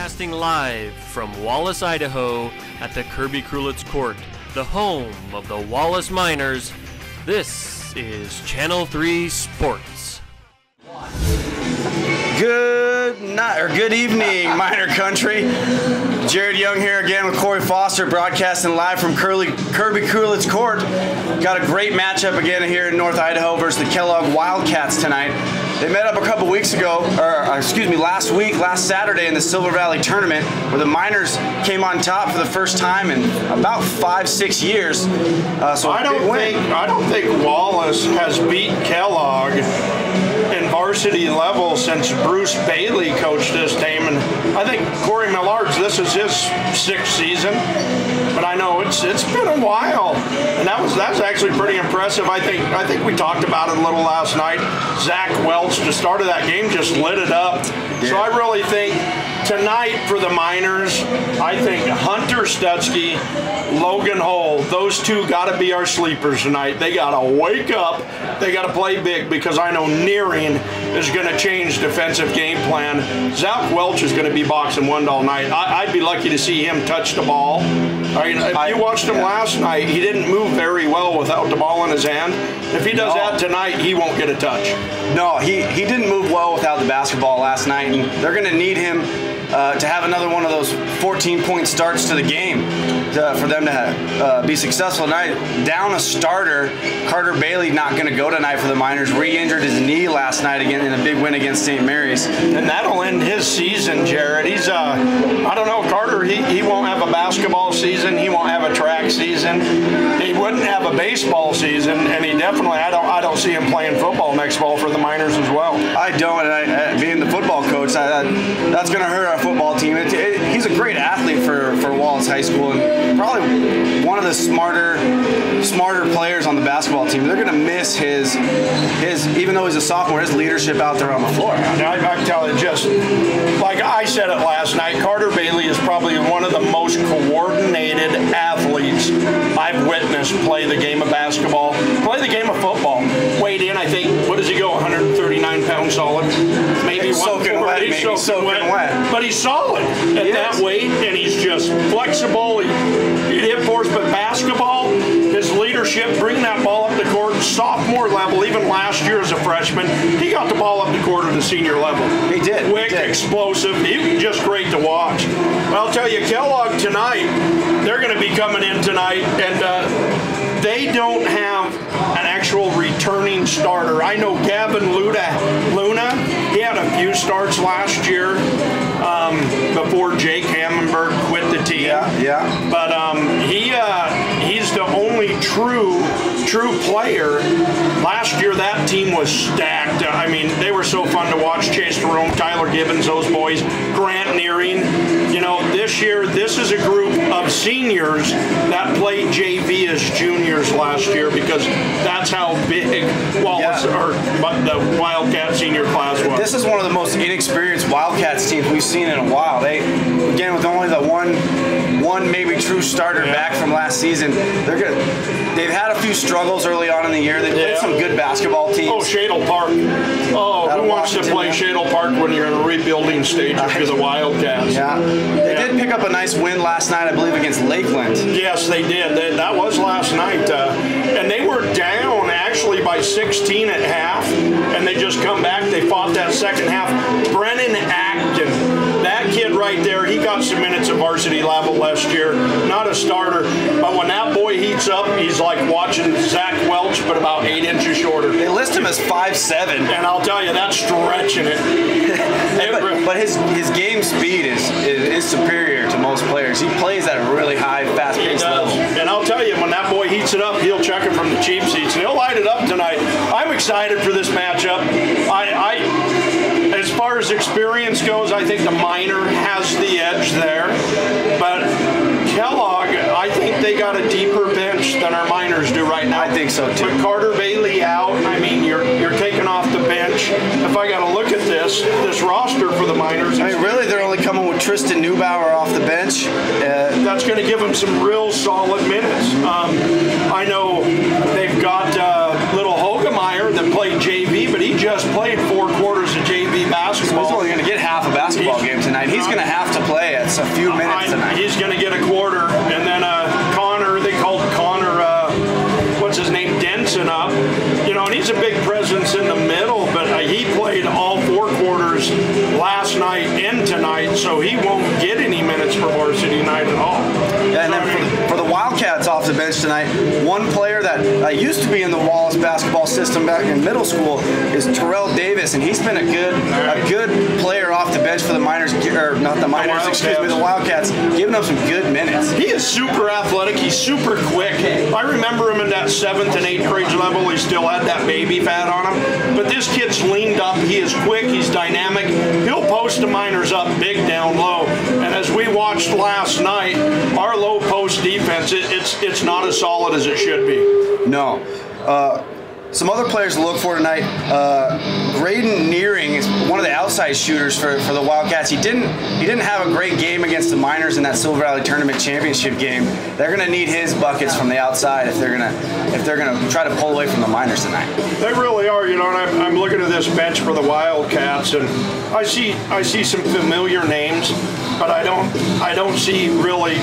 Broadcasting live from Wallace, Idaho at the Kirby Krulitz Court, the home of the Wallace Miners. This is Channel 3 Sports. Good night, or good evening, Miner Country. Jared Young here again with Corey Foster, broadcasting live from Kirby Krulitz Court. Got a great matchup again here in North Idaho versus the Kellogg Wildcats tonight. They met up a couple weeks ago, last Saturday in the Silver Valley tournament, where the Miners came on top for the first time in about 5-6 years. I don't think Wallace has beat Kellogg in varsity level since Bruce Bailey coached this team, and I think Corey Millard's, this is his 6th season, but I know it's been a while, and that's actually pretty impressive. I think we talked about it a little last night. Zach Welch, the start of that game, just lit it up. Yeah. So I really think tonight for the Miners, I think Hunter Stutzky, Logan Hull, those two got to be our sleepers tonight. They got to wake up. They got to play big, because I know Nearing is going to change defensive game plan. Zach Welch is going to be boxing one all night. I'd be lucky to see him touch the ball. I mean, if you watched him last night, he didn't move very well without the ball in his hand. If he does that tonight, he won't get a touch. No, he didn't move well without the basketball last night, and they're going to need him to have another one of those 14-point starts to the game for them to be successful tonight. Down a starter, Carter Bailey not going to go tonight for the Miners. Re-injured his knee last night again in a big win against St. Mary's. And that'll end his season, Jared. He's, I don't know, Carter, he won't have a basketball season. He won't have a track season. He wouldn't have a baseball season, and he definitely, I don't see him playing football next fall for the Miners as well. I don't, and being the football coach, that's going to hurt our football team. He's a great athlete for Wallace High School, and probably one of the smarter players on the basketball team. They're going to miss his even though he's a sophomore, his leadership out there on the floor. I'm telling you, just like I said it last night, Carter Bailey is probably one of the most coordinated athletes I've witnessed play the game of basketball, play the game of football. Weighed in, I think, what does he go, 139 pounds solid? Maybe soaking wet. But he's solid at that weight, and he's just flexible. He hit force, but basketball, his leadership, bringing that ball up the court, sophomore level, even last year as a freshman, he got the ball up the court at the senior level. He did. Quick, explosive. He was just great to watch. But I'll tell you, Kellogg tonight, they're going to be coming in tonight, and they don't have an actual returning starter. I know Gavin Luna, he had a few starts last year before Jake Hammenberg quit the team. Yeah. But he's the only true player. Last year that team was stacked. I mean, they were so fun to watch. Chase Jerome, Tyler Gibbons, those boys, Grant Nearing. You know, this year, this is a group of seniors that played JV as juniors last year, because that's how big Wallace or the Wildcat senior class was. This is one of the most inexperienced Wildcats teams we've seen in a while. They, again, with only the one maybe true starter back from last season, they've had a few struggles early on in the year. They played some good basketball teams. Oh, Shadle Park. Oh, who wants to play Shadle Park when you're in a rebuilding stage for the Wildcats? Yeah. They did pick up a nice win last night, I believe, against Lakeland. Yes, they did. That was last night. And they were down actually by 16 at half, and they just come back. They fought that second half. Brennan Acton, that kid right there, he got some minutes at varsity level last year. Not a starter, but when that boy heats up, he's like watching Zach Welch, but about 8 inches shorter. They list him as 5'7". And I'll tell you, that's stretching it. but his game speed is superior to most players. He plays at a really high, fast-paced level. And I'll tell you, when that boy heats it up, he'll check it from the cheap seats, and he'll light it up tonight. I'm excited for this matchup. As far as experience goes, I think the Miner has the edge there. But Kellogg, I think they got a deeper bench than our Miners do right now. I think so too. With Carter Bailey out, I mean, you're taking off the bench. If I got to look at this roster for the Miners, I mean, really, they're only coming with Tristan Neubauer off the bench. That's going to give them some real solid minutes. I know they've got little Hogemeyer that played JV, but he just played 4 quarters of JV basketball. So he's only going to get half a basketball game tonight. tonight. He's going to have to play a few minutes tonight. He's going to get a quarter, and then Connor, they called Connor, what's his name, Denson up. You know, and he's a big presence in the middle, but he played all 4 quarters last night and tonight, so he won't get any minutes for Varsity night at all. Yeah, and then for the Wildcats off the bench tonight, one player that used to be in the Wallace basketball system back in middle school is Terrell Davis, and he's been a good player off the bench for the Miners, or not the Miners, the Wildcats, giving up some good minutes. He is super athletic. He's super quick. I remember him in that 7th and 8th grade level. He still had that baby fat on him, but this kid's leaned up. He is quick. He's dynamic. He'll post the Miners up big down low. And as we watched last night, our low post defense, it's not as solid as it should be. No. Some other players to look for tonight. Graydon Nearing is one of the outside shooters for the Wildcats. He didn't have a great game against the Miners in that Silver Valley Tournament Championship game. They're going to need his buckets from the outside if they're going to try to pull away from the Miners tonight. They really are, you know. And I'm looking at this bench for the Wildcats, and I see some familiar names, but I don't see really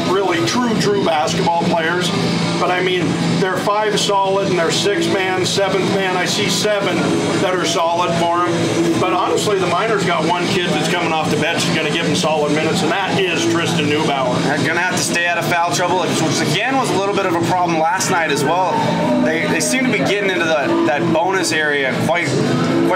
true basketball players. But I mean, they're 5 solid and they're 6-man, 7th-man. I see 7 that are solid for them. But honestly, the Miners got one kid that's coming off the bench that's going to give them solid minutes, and that is Tristan Neubauer. They're going to have to stay out of foul trouble, which again was a little bit of a problem last night as well. They seem to be getting into that bonus area quite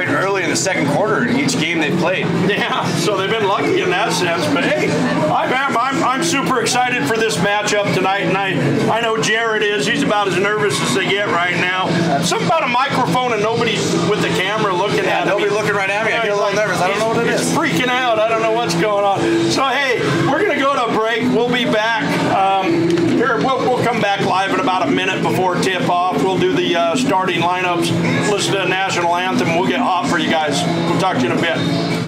early in the second quarter in each game they've played. Yeah, so they've been lucky in that sense. But hey, I'm super excited for this matchup tonight, and I know Jared is. He's about as nervous as they get right now. Something about a microphone and nobody with the camera looking at him. Nobody looking right at me. I get a little nervous. I don't know what it is. He's freaking out. I don't know what's going on. So hey, we're gonna go to a break. We'll be back. We'll come back live in about a minute before tip off. We'll do the starting lineups, listen to the national anthem. We'll get hot for you guys. We'll talk to you in a bit.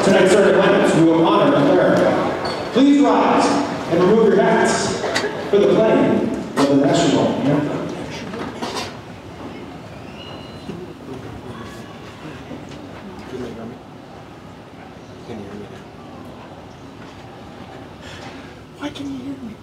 Tonight's starting lineups, we will honor America. Please rise and remove your hats for the playing of the national anthem. Why can you hear me?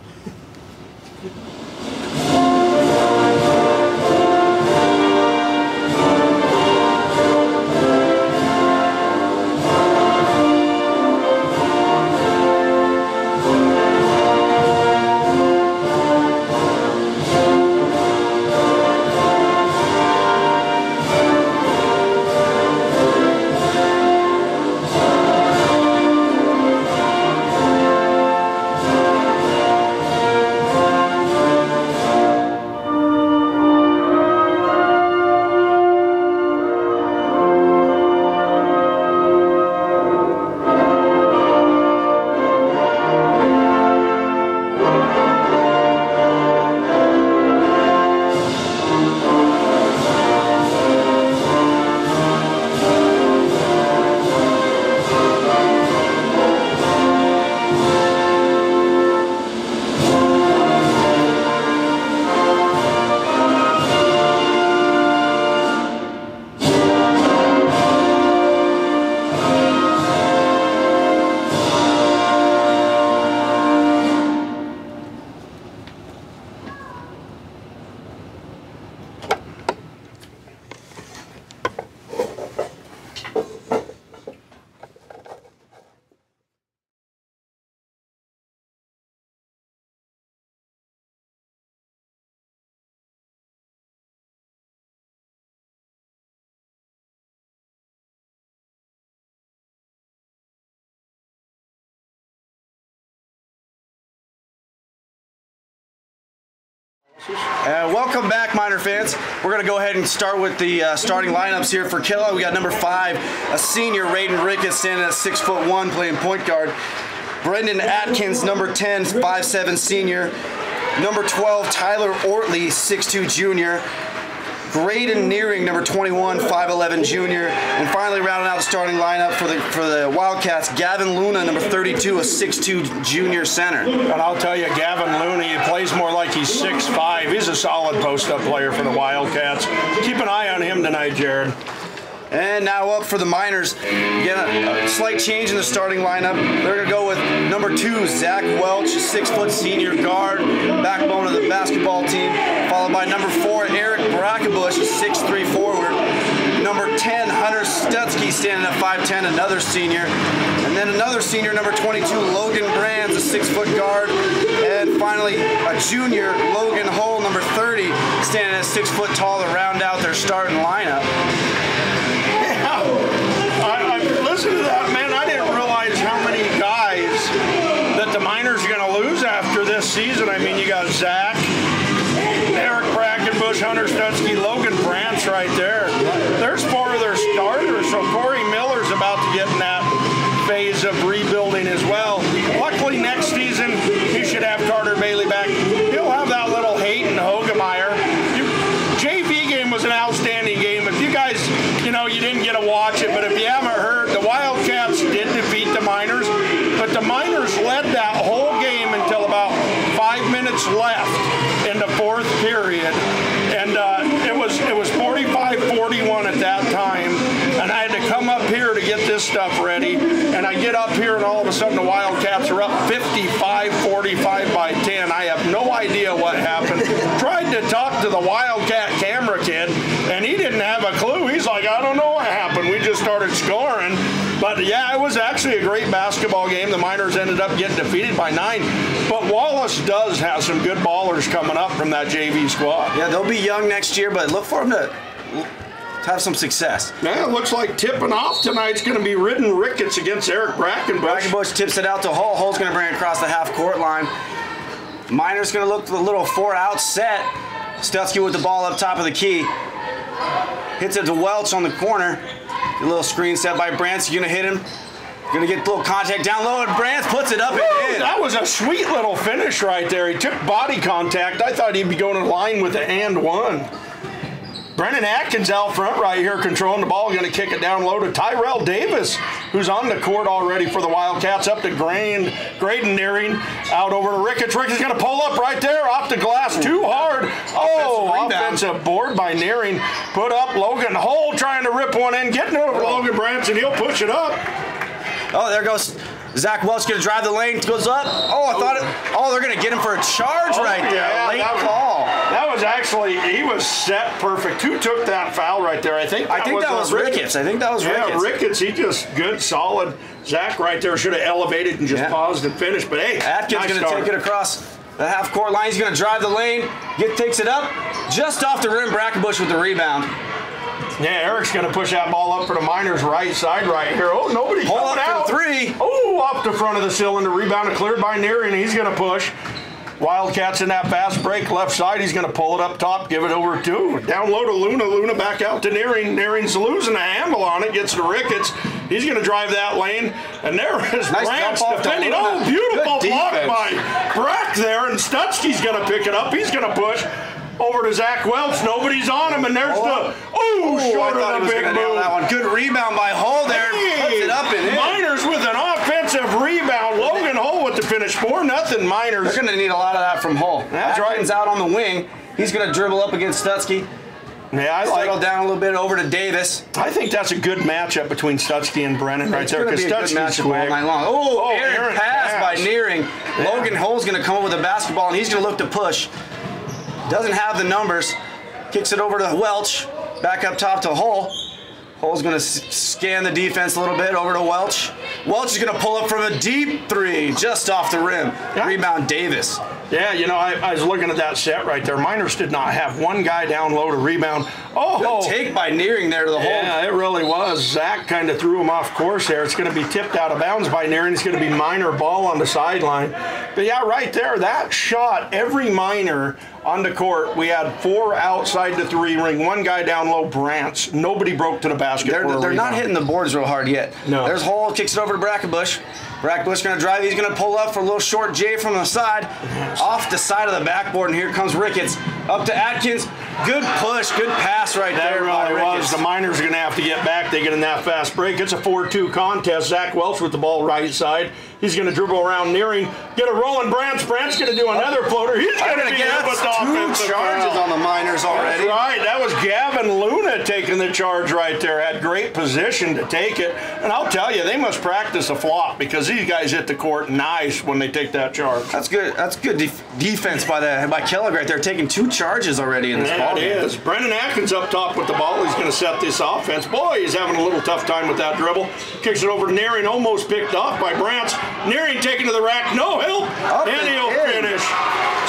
Welcome back, Miner fans. We're going to go ahead and start with the starting lineups here for Kellogg. We got number 5, a senior, Raiden Ricketts, standing at 6'1", playing point guard. Brendan Atkins, number 10, 5'7", senior. Number 12, Tyler Ortley, 6'2", junior. Graydon Nearing, number 21, 5'11", junior. And finally rounding out the starting lineup for the Wildcats, Gavin Luna, number 32, a 6'2", junior center. And I'll tell you, Gavin Looney, he plays more like he's 6'5". He's a solid post-up player for the Wildcats. Keep an eye on him tonight, Jared. And now up for the Miners. Again, a slight change in the starting lineup. They're going to go with number 2, Zach Welch, 6' senior guard, backbone of the basketball team, followed by number 4, Eric Brackenbush, a 6'3" forward. Number 10, Hunter Stutzky, standing at 5'10", another senior. And then another senior, number 22, Logan Brands, a 6' guard. And finally, a junior, Logan Hull, number 30, standing at 6' tall to round out their starting lineup. Listen to that, man. I didn't realize how many guys that the Miners are going to lose after this season. I mean, you got Zach, Eric Brackenbush, Hunter Stutzky, Logan Brantz right there. There's 4 of their starters, so Corey Miller's about to get in that phase of rebuilding as well. Luckily, next season, he should have Carter Bailey back. He'll have that little Hayden Hogemeyer. JV game was an outstanding game. If you guys, you didn't get to watch it, but if you haven't heard, the Wildcats did defeat the Miners, but the Miners led that whole game until about 5 minutes left in the 4th period, and it was 45-41 at that time, and I had to come up here to get this stuff ready, and I get up here, and all of a sudden the Wildcats are up 55-45 by 10. I have no idea what happened. Tried to talk to the Wildcat camera kid, and he didn't have a clue. He's like, I don't know what happened. We just started scoring. But yeah, it was actually a great basketball game. The Miners ended up getting defeated by 9. But Wallace does have some good ballers coming up from that JV squad. Yeah, they'll be young next year, but look for them to have some success. Yeah, it looks like tipping off tonight's going to be Raiden Ricketts against Eric Brackenbush. Brackenbush tips it out to Hull. Hull's going to bring it across the half-court line. Miners going to look for a little 4-out set. Stutzky with the ball up top of the key. Hits it to Welch on the corner. A little screen set by Brantz. You're going to hit him. Going to get a little contact down low, and Brantz puts it up and in. That was a sweet little finish right there. He took body contact. I thought he'd be going in line with the and one. Brendan Atkins out front right here controlling the ball. Going to kick it down low to Tyrell Davis, who's on the court already for the Wildcats. Up to Graydon Nearing. Out over to Ricketts. Ricketts going to pull up right there off the glass. Too hard. Oh, offensive board by Nearing. Put up Logan Hull trying to rip one in. Getting over Logan Brantz, and he'll push it up. Oh, there goes Zach Welch going to drive the lane, goes up. Oh, I thought it. Oh, they're going to get him for a charge right there. Yeah, Late call. That was actually, he was set perfect. Who took that foul right there? I think that was Ricketts. I think that was Ricketts. Yeah, Ricketts. He just good, solid. Zach right there should have elevated and just paused and finished. But hey, Atkins going to take it across the half-court line. He's going to drive the lane. Takes it up just off the rim. Brackenbush with the rebound. Yeah, Eric's going to push that ball up for the Miners' right side right here. Oh, nobody pull coming up out. For the three. Oh, off the front of the cylinder. Rebound cleared by Neary, and he's going to push. Wildcats in that fast break left side. He's going to pull it up top, give it over to down low to Luna. Luna back out to Nearing. Nearing's losing a handle on it. Gets to Ricketts. He's going to drive that lane. And there is Brant's defending. Oh, beautiful block by Brack there. And Stutzky's going to pick it up. He's going to push over to Zach Welch. Nobody's on him. And there's shorter than big move. That one. Good rebound by Hull there. Puts it up and in. Miners with an offensive rebound. Logan Hull with the finish. 4-0 Miners. They're going to need a lot of that from Hull. Atkins out on the wing. He's going to dribble up against Stutzky. Yeah, settle down a little bit over to Davis. I think that's a good matchup between Stutzky and Brennan right there. Because Stutzky's quick. All night long. Oh, errant pass by Nearing. Yeah. Logan Hull's going to come up with a basketball, and he's going to look to push. Doesn't have the numbers. Kicks it over to Welch. Back up top to Hull. Hull's going to scan the defense a little bit over to Welch. Welch is going to pull up from a deep three just off the rim. Yeah. Rebound Davis. Yeah, you know, I was looking at that set right there. Miners did not have one guy down low to rebound. Oh, good take by Nearing there to the hole. Yeah, it really was. Zach kind of threw him off course there. It's going to be tipped out of bounds by Nearing. It's going to be Miner ball on the sideline. But yeah, right there, that shot, every Miner on the court, we had 4 outside the 3 ring, 1 guy down low, Brantz. Nobody broke to the basket. They're not hitting the boards real hard yet. No. There's Hull, kicks it over to Brackenbush. Brackenbush going to drive. He's going to pull up for a little short J from the side. Off the side of the backboard, and here comes Ricketts. Up to Atkins. Good push, good pass right there. That really was. The Miners are going to have to get back. They get in that fast break. It's a 4-2 contest. Zach Welch with the ball right side. He's going to dribble around Nearing. Get a rolling Brantz. Brant's going to do another floater. He's going to get with two charges on the Miners already. That's right. That was Gavin Luna taking the charge right there. Had great position to take it. And I'll tell you, they must practice a flop because these guys hit the court nice when they take that charge. That's good. That's good defense by Kellogg right there, taking 2 charges already in this ball game. It is. Brendan Atkins up top with the ball. He's going to set this offense. Boy, he's having a little tough time with that dribble. Kicks it over to Nearing, almost picked off by Brantz. Nearing taken to the rack, no help, and he'll finish.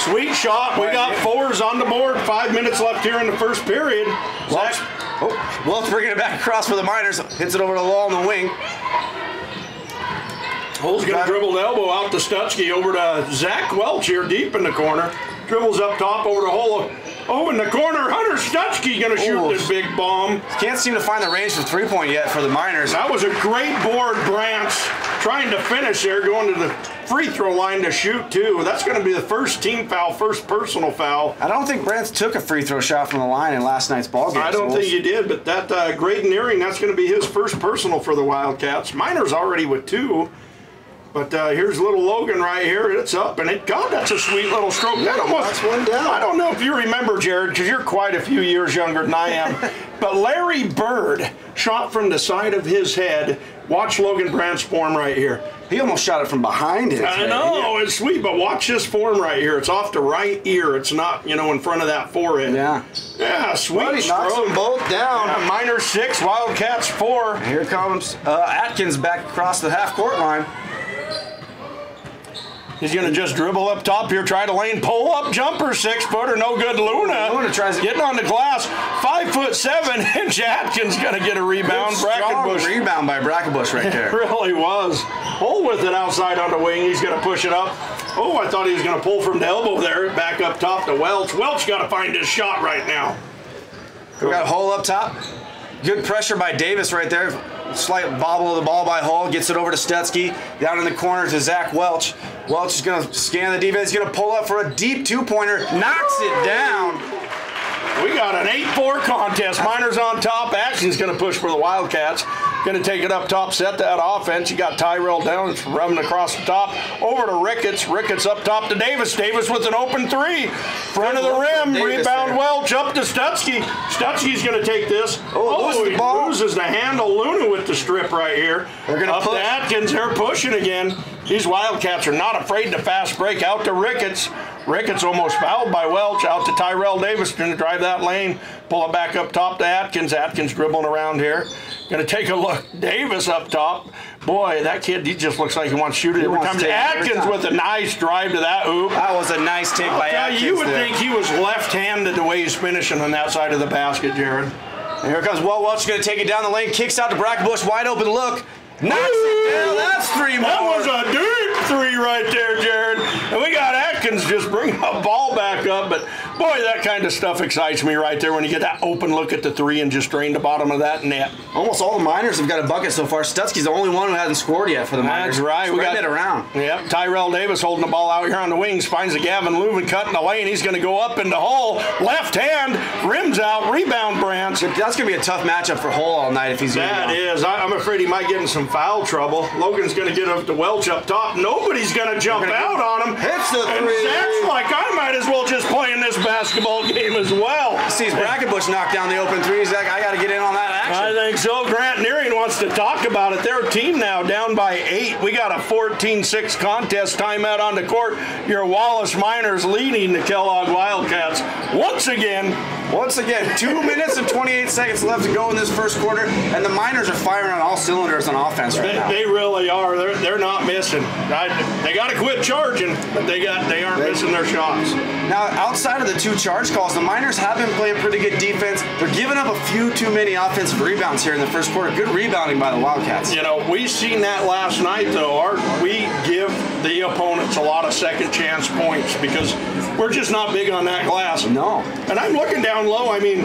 Sweet shot. We got 4s on the board. 5 minutes left here in the first period. Welch bringing it back across for the Miners. Hits it over to the wall on the wing. Hull's going to dribble the elbow out to Stutzky over to Zach Welch here deep in the corner. Dribbles up top over to Hull. Oh, in the corner, Hunter Stutzky going to shoot this big bomb. Can't seem to find the range for 3-point yet for the Miners. That was a great board, Brantz. Trying to finish there, going to the free throw line to shoot, too. That's going to be the first team foul, first personal foul. I don't think Brantz took a free throw shot from the line in last night's ball game. I don't think he did, but that Graydon Nearing, that's going to be his first personal for the Wildcats. Miners already with 2. But here's little Logan right here. It's up, and God, that's a sweet little stroke. Yeah, that's one down. I don't know if you remember, Jared, because you're quite a few years younger than I am. But Larry Bird shot from the side of his head. Watch Logan Brant's form right here. He almost shot it from behind his head. I know, it's sweet, but watch this form right here. It's off the right ear. It's not, in front of that forehead. Yeah, sweet stroke. Knocks them both down. Yeah, Miners 6, Wildcats 4. And here comes Atkins back across the half-court line. He's going to just dribble up top here, try to lane, pull up jumper, 6-footer, no good. Luna tries getting on the glass, 5'7", Atkins going to get a rebound. Brackenbush rebound by Brackenbush right there. It really was. Hull with it outside on the wing. He's going to push it up. Oh, I thought he was going to pull from the elbow there. Back up top to Welch. Welch got to find his shot right now. We got Hull up top. Good pressure by Davis right there. Slight bobble of the ball by Hull. Gets it over to Stutzky. Down in the corner to Zach Welch. Welch is going to scan the defense. He's going to pull up for a deep 2-pointer. Knocks it down. We got an 8-4 contest. Miners on top. Action's going to push for the Wildcats. Going to take it up top, set that offense. You got Tyrell down, it's rubbing across the top. Over to Ricketts. Ricketts up top to Davis. Davis with an open three. Front of the rim. Rebound there. Welch up to Stutzky. Stutzky's going to take this. He loses the handle. Luna with the strip right here. They're going to push. Up to Atkins. They're pushing again. These Wildcats are not afraid to fast break. Out to Ricketts. Ricketts almost fouled by Welch. Out to Tyrell Davis. Going to drive that lane. Pull it back up top to Atkins. Atkins dribbling around here. Going to take a look. Davis up top. Boy, that kid, he just looks like he wants to shoot it every time. Atkins with a nice drive to that hoop. That was a nice take by Atkins. You would think he was left-handed the way he's finishing on that side of the basket, Jared. And here comes Welch, going to take it down the lane. Kicks out to Brackenbush. Wide open look. Knocks it down. That's three more. That was a deep three right there, Jared. And we got Atkins just bringing the ball back up. But, boy, that kind of stuff excites me right there when you get that open look at the three and just drain the bottom of that net. Almost all the Miners have got a bucket so far. Stutzky's the only one who hasn't scored yet for the Miners. That's right. We got it around. Yep. Tyrell Davis holding the ball out here on the wings. Finds a Gavin Leuven cutting the lane. He's going to go up in the hole. Left hand. Rims out. Rebound, Brandt. That's going to be a tough matchup for Hull all night if he's going to That is. I'm afraid he might get in some foul trouble. Logan's going to get up to Welch up top. Nobody's going to jump out on him. Hits the three. And Zach's like, I might as well just play in this basketball game as well. Sees Brackenbush knock down the open three. He's like, I got to get in on that action. I think so. Grant Nearing wants to talk about it. Their team now down by 8. We got a 14-6 contest. Timeout on the court. Your Wallace Miners leading the Kellogg Wildcats once again. 2 minutes and 28 seconds left to go in this first quarter, and the Miners are firing on all cylinders on offense right now. They really are. They're not missing. They got to quit charging, but they aren't missing their shots. Now, outside of the 2 charge calls, the Miners have been playing pretty good defense. They're giving up a few too many offensive rebounds here in the first quarter. Good rebounding by the Wildcats. You know, we seen that last night, though. We give the opponents a lot of second chance points because we're just not big on that glass. No. And I'm looking down low. I mean,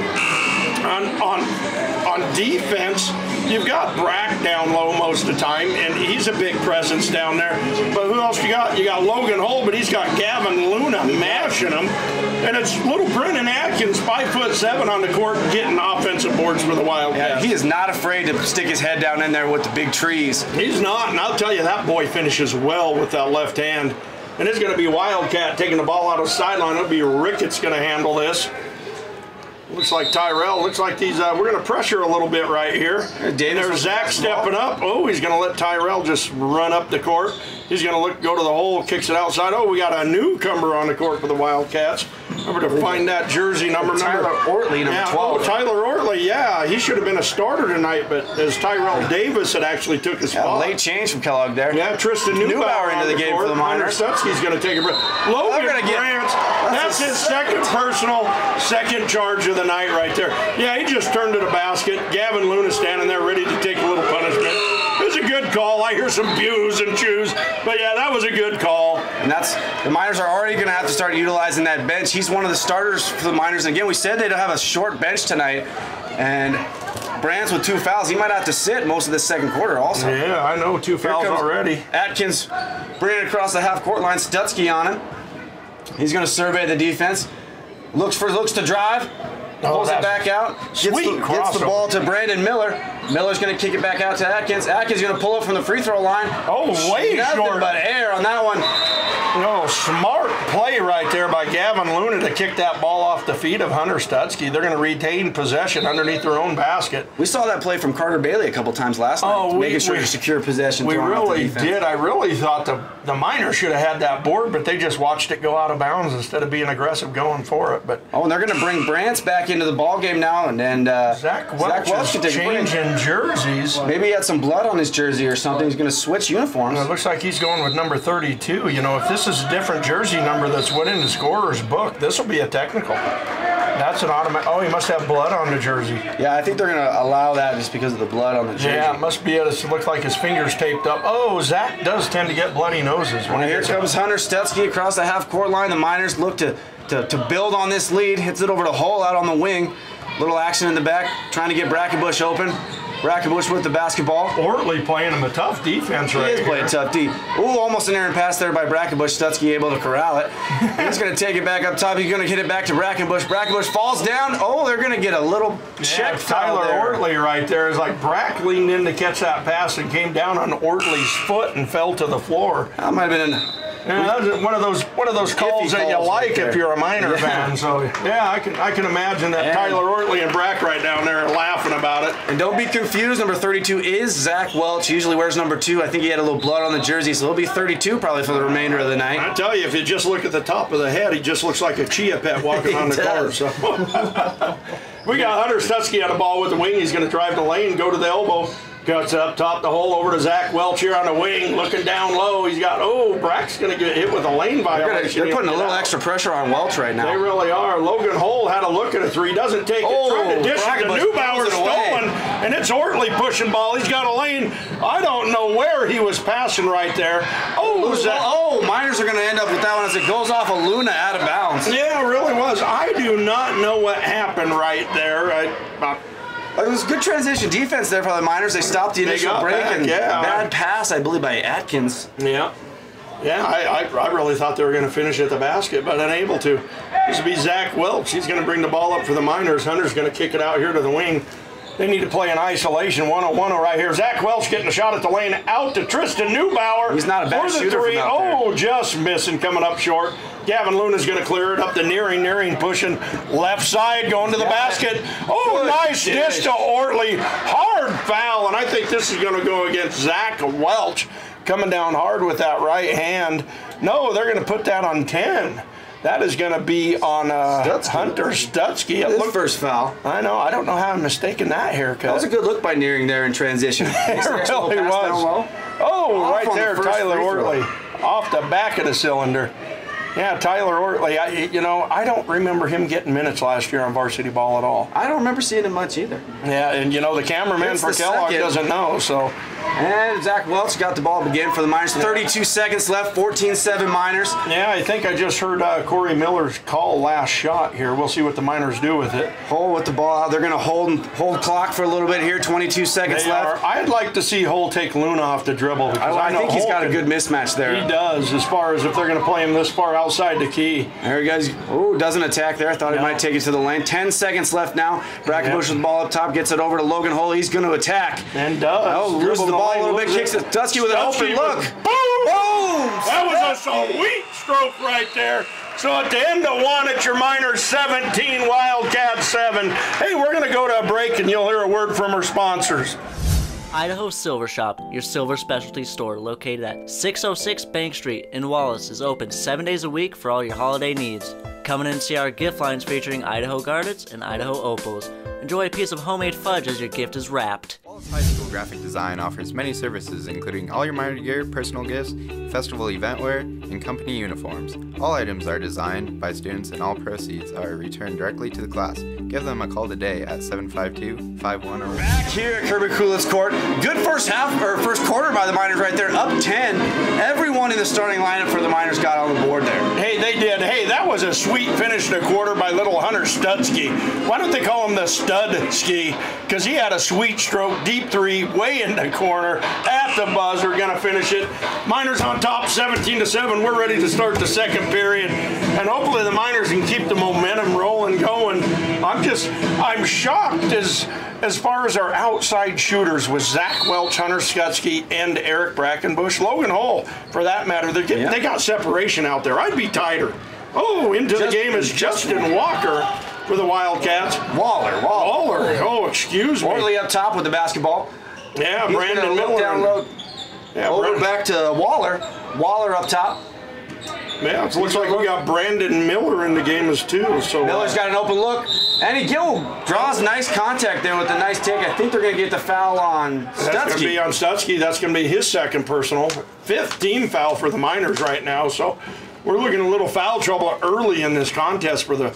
on defense, you've got Brack down low most of the time, and he's a big presence down there. But who else you got? You got Logan Hull, but he's got Gavin Luna mashing him. And it's little Brennan Atkins, 5'7" on the court, getting offensive boards for the Wildcats. Yeah, he is not afraid to stick his head down in there with the big trees. He's not, and I'll tell you, that boy finishes well with that left hand. And it's going to be Wildcat taking the ball out of the sideline. It'll be Ricketts going to handle this. Looks like Tyrell. Looks like these. We're going to pressure a little bit right here. There's Zach stepping up. Oh, he's going to let Tyrell just run up the court. He's going to go to the hole, kicks it outside. Oh, we got a newcomer on the court for the Wildcats. Remember to find that jersey number. Tyler Ortley, number 12. Oh, Tyler Ortley, yeah. He should have been a starter tonight, but as Tyrell Davis had actually took his spot. Late change from Kellogg there. Yeah, Tristan Neubauer into the game for the Miners. Stutzky's going to take a break. Logan Grant, that's his second charge of the night right there. Yeah, he just turned to the basket. Gavin Luna standing there ready to take a little punishment. It was a good call. I hear some pews and chews, but yeah, that was a good call. And the Miners are already going to have to start utilizing that bench. He's one of the starters for the Miners. And again, we said they'd have a short bench tonight, and Brandt with 2 fouls. He might have to sit most of the second quarter also. Yeah, I know, 2 fouls already. Atkins bringing it across the half-court line. Stutzky on him. He's going to survey the defense. Looks to drive. Pulls it back out. Gets the ball to Brandon Miller. Miller's going to kick it back out to Atkins. Atkins going to pull up from the free throw line. Oh, way short. But air on that one. No, smart play right there by Gavin Luna to kick that ball off the feet of Hunter Stutzky. They're going to retain possession underneath their own basket. We saw that play from Carter Bailey a couple times last night, making sure to secure possession. We really did. I really thought the Miners should have had that board, but they just watched it go out of bounds instead of being aggressive going for it. But and they're going to bring Brandt back into the ball game now, and Zach Welch is changing jerseys. Maybe he had some blood on his jersey or something. He's going to switch uniforms. It looks like he's going with number 32. You know, if this is a different jersey number that's went in the scorer's book, this will be a technical. That's an automatic. Oh, he must have blood on the jersey. Yeah, I think they're going to allow that just because of the blood on the jersey. Yeah, it must be it. It looks like his finger's taped up. Oh, Zach does tend to get bloody noses. Here comes Hunter Stutzky across the half-court line. The Miners look to build on this lead. Hits it over to Hull out on the wing. Little action in the back, trying to get Brackenbush open. Brackenbush with the basketball. Ortley playing him a tough defense right here. He is playing tough D. Ooh, almost an errant pass there by Brackenbush. Stutzky able to corral it. He's going to take it back up top. He's going to hit it back to Brackenbush. Brackenbush falls down. Oh, they're going to get a little check foul Tyler there. Ortley right there is like Brack leaned in to catch that pass and came down on Ortley's foot and fell to the floor. That might have been that was one of those calls that you like right if you're a Miner fan. So yeah, I can imagine that Tyler Ortley and Brack right down there are laughing about it. And don't be confused, number 32 is Zach Welch. He usually wears number 2. I think he had a little blood on the jersey, so he'll be 32 probably for the remainder of the night. I tell you, if you just look at the top of the head, he just looks like a chia pet walking on the court. So we got Hunter Stutzky on the ball with the wing. He's going to drive the lane, go to the elbow. Cuts up top the hole over to Zach Welch here on the wing, looking down low. He's got, Brack's going to get hit with a lane violation. They're putting a little extra pressure on Welch right now. They really are. Logan Hull had a look at a 3, doesn't take it. Trying to dish it to Neubauer, stolen, and it's Ortley pushing ball. He's got a lane. I don't know where he was passing right there. Miners are going to end up with that one as it goes off of Luna out of bounds. Yeah, it really was. I do not know what happened right there. It was good transition defense there for the Miners. They stopped the initial break and bad pass, I believe, by Atkins. Yeah. Yeah, I really thought they were going to finish at the basket, but unable to. This will be Zach Welch. He's going to bring the ball up for the Miners. Hunter's going to kick it out here to the wing. They need to play in isolation, 1-on-1 right here. Zach Welch getting a shot at the lane, out to Tristan Neubauer. He's not a bad shooter from out there. Just missing, coming up short. Gavin Luna's going to clear it up to Nearing pushing left side, going to the basket. Nice dish to Ortley. Hard foul, and I think this is going to go against Zach Welch. Coming down hard with that right hand. No, they're going to put that on 10. That is going to be on Hunter Stutzky. His first foul. I know. I don't know how I'm mistaken that haircut. That was a good look by Nearing there in transition. It really was. Right there, Tyler Ortley. Off the back of the cylinder. Yeah, Tyler Ortley, I don't remember him getting minutes last year on varsity ball at all. I don't remember seeing him much either. Yeah, and the cameraman for Kellogg doesn't know, so. And Zach Welch got the ball again for the Miners. 32 seconds left, 14-7 Miners. Yeah, I think I just heard Corey Miller's call last shot here. We'll see what the Miners do with it. Hull with the ball out. They're going to hold clock for a little bit here, 22 seconds left. I'd like to see Hull take Luna off the dribble. Because I think he's got a good mismatch there. He does, as far as if they're going to play him this far outside the key. There he goes. Doesn't attack there. I thought he might take it to the lane. 10 seconds left now. Brackenbush with the ball up top, gets it over to Logan Hull. He's going to attack. And does. Loses the ball a little bit, kicks it. Stutzky with an open look. Boom! That was a sweet stroke right there. So at the end of 1, it's your Miners 17, Wildcats 7. Hey, we're going to go to a break and you'll hear a word from our sponsors. Idaho Silver Shop, your silver specialty store located at 606 Bank Street in Wallace, is open 7 days a week for all your holiday needs. Come in and see our gift lines featuring Idaho Gardens and Idaho Opals. Enjoy a piece of homemade fudge as your gift is wrapped. Wallace High School Graphic Design offers many services including all your Miner gear, personal gifts, festival event wear, and company uniforms. All items are designed by students and all proceeds are returned directly to the class. Give them a call today at 752-5108. Back here at Kirby Coolitz Court. Good first quarter by the Miners right there, up 10. Everyone in the starting lineup for the Miners got on the board there. Hey, they did. Hey, that was a sweet finish in the quarter by little Hunter Stutzky. Why don't they call him the Stud-ski? Because he had a sweet stroke, deep 3, way in the corner, at the buzzer, gonna finish it. Miners on top, 17-7. We're ready to start the second period. And hopefully the Miners can keep the momentum rolling going. I'm shocked as far as our outside shooters with Zach Welch, Hunter Stutzky, and Eric Brackenbush. Logan Hull, for that matter, they got separation out there. I'd be tighter. Into the game is Justin Walker for the Wildcats. Waller. Oh, excuse me. Ortley up top with the basketball. Yeah, Brandon Miller. Down low. Over back to Waller. Waller up top. Yeah, it looks like we got Brandon Miller in the game as too. So Miller's got an open look, and he draws nice contact there with a nice take. I think they're going to get the foul on Stutzky. That's going to be on Stutzky. That's going to be his second personal. 5th team foul for the Miners right now. So we're looking at a little foul trouble early in this contest for the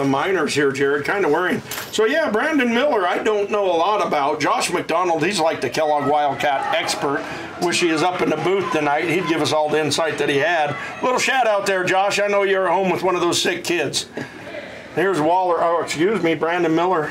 Miners here, Jared. Kind of worrying. So yeah, Brandon Miller, I don't know a lot about. Josh McDonald, he's like the Kellogg Wildcat expert. Wish he was up in the booth tonight. He'd give us all the insight that he had. Little shout out there, Josh. I know you're at home with one of those sick kids. Here's Waller. Oh, excuse me, Brandon Miller.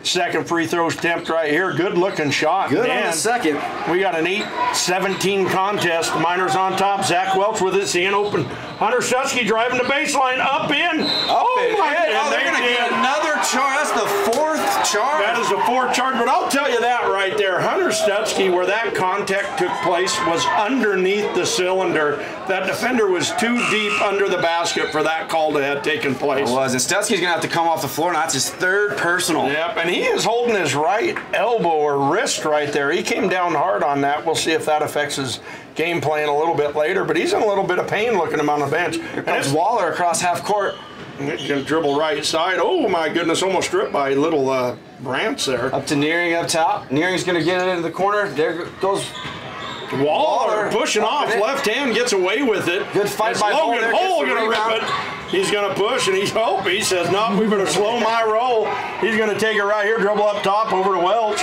Second free throw attempt right here. Good looking shot. Good on the second. We got an 8-17 contest. Miners on top. Zach Welch with it. Seeing open. Hunter Stutzky driving the baseline. Up in. Oh, my God. They're going to get another charge. That's the fourth charge. That is the fourth charge. But I'll tell you that right there. Hunter Stutzky, where that contact took place, was underneath the cylinder. That defender was too deep under the basket for that call to have taken place. It was. And Stutzky's going to have to come off the floor. Now that's his third personal. Yep, and he is holding his right elbow or wrist right there. He came down hard on that. We'll see if that affects his game plan a little bit later. But he's in a little bit of pain looking him on the bench. Here comes Waller across half court. He's going to dribble right side. Oh, my goodness, almost stripped by little Brantz there. Up to Nearing up top. Nearing's going to get it into the corner. There goes Waller pushing off left hand, gets away with it. Good fight by Logan Hole going to rip it. He's going to push, and he says, no, we better slow my roll. He's going to take it right here, dribble up top over to Welch.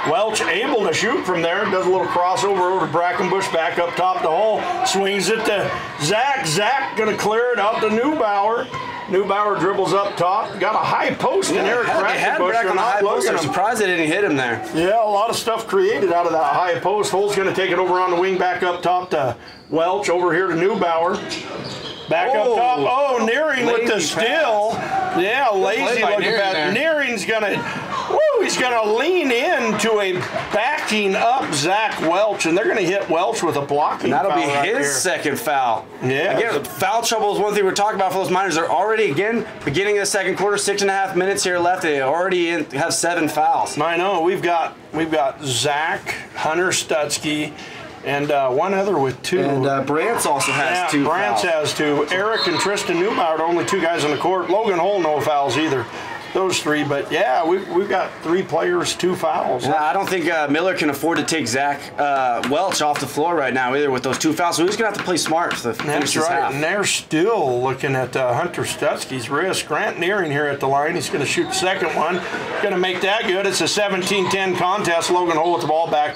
Welch able to shoot from there. Does a little crossover over to Brackenbush, back up top the hole. Swings it to Zach. Zach going to clear it out to Neubauer. Neubauer dribbles up top. Got a high post in Eric Brackenbush. On the high post. I'm surprised they didn't hit him there. Yeah, a lot of stuff created out of that high post. Hole's going to take it over on the wing, back up top to Welch. Over here to Neubauer. Back up top. Oh, Nearing with the steal. Yeah, lazy looking pass. Nearing's going to, he's going to lean into a backing up Zach Welch, and they're going to hit Welch with a blocking foul. And that'll be his second foul. Yeah. Again, foul trouble is one thing we're talking about for those Miners. They're already, again, beginning of the second quarter, 6.5 minutes here left. They already have 7 fouls. I know. We've got Zach, Hunter Stutzky, and one other with 2. And Brantz also has 2 Brantz fouls. has 2. Eric and Tristan Neubauer are only 2 guys on the court. Logan Hole, no fouls either. Those 3. But, yeah, we've got 3 players, 2 fouls. Yeah, I don't think Miller can afford to take Zach Welch off the floor right now either with those 2 fouls. So he's going to have to play smart to finish this half. And they're still looking at Hunter Stutzky's wrist. Grant Nearing here at the line. He's going to shoot the second one. Going to make that good. It's a 17-10 contest. Logan Hole with the ball back.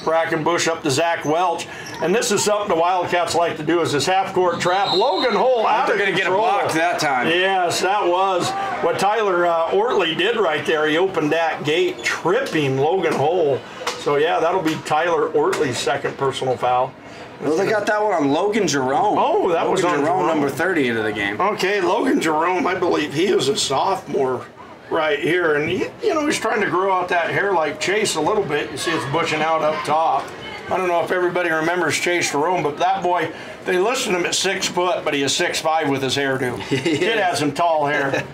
Brackenbush up to Zach Welch. And this is something the Wildcats like to do, is this half-court trap. Logan Hole out of control. They're going to get a block that time. Yes, that was what Tyler Ortley did right there. He opened that gate, tripping Logan Hole. So, yeah, that'll be Tyler Ortley's second personal foul. Well, they got that one on Logan Jerome. Oh, that was on Jerome, number 30 into the game. Okay, Logan Jerome, I believe he is a sophomore right here, and he's trying to grow out that hair like Chase a little bit. You see it's bushing out up top. I don't know if everybody remembers Chase Jerome, but that boy, they listed him at 6 foot, but he is 6'5" with his hairdo. Kid has some tall hair.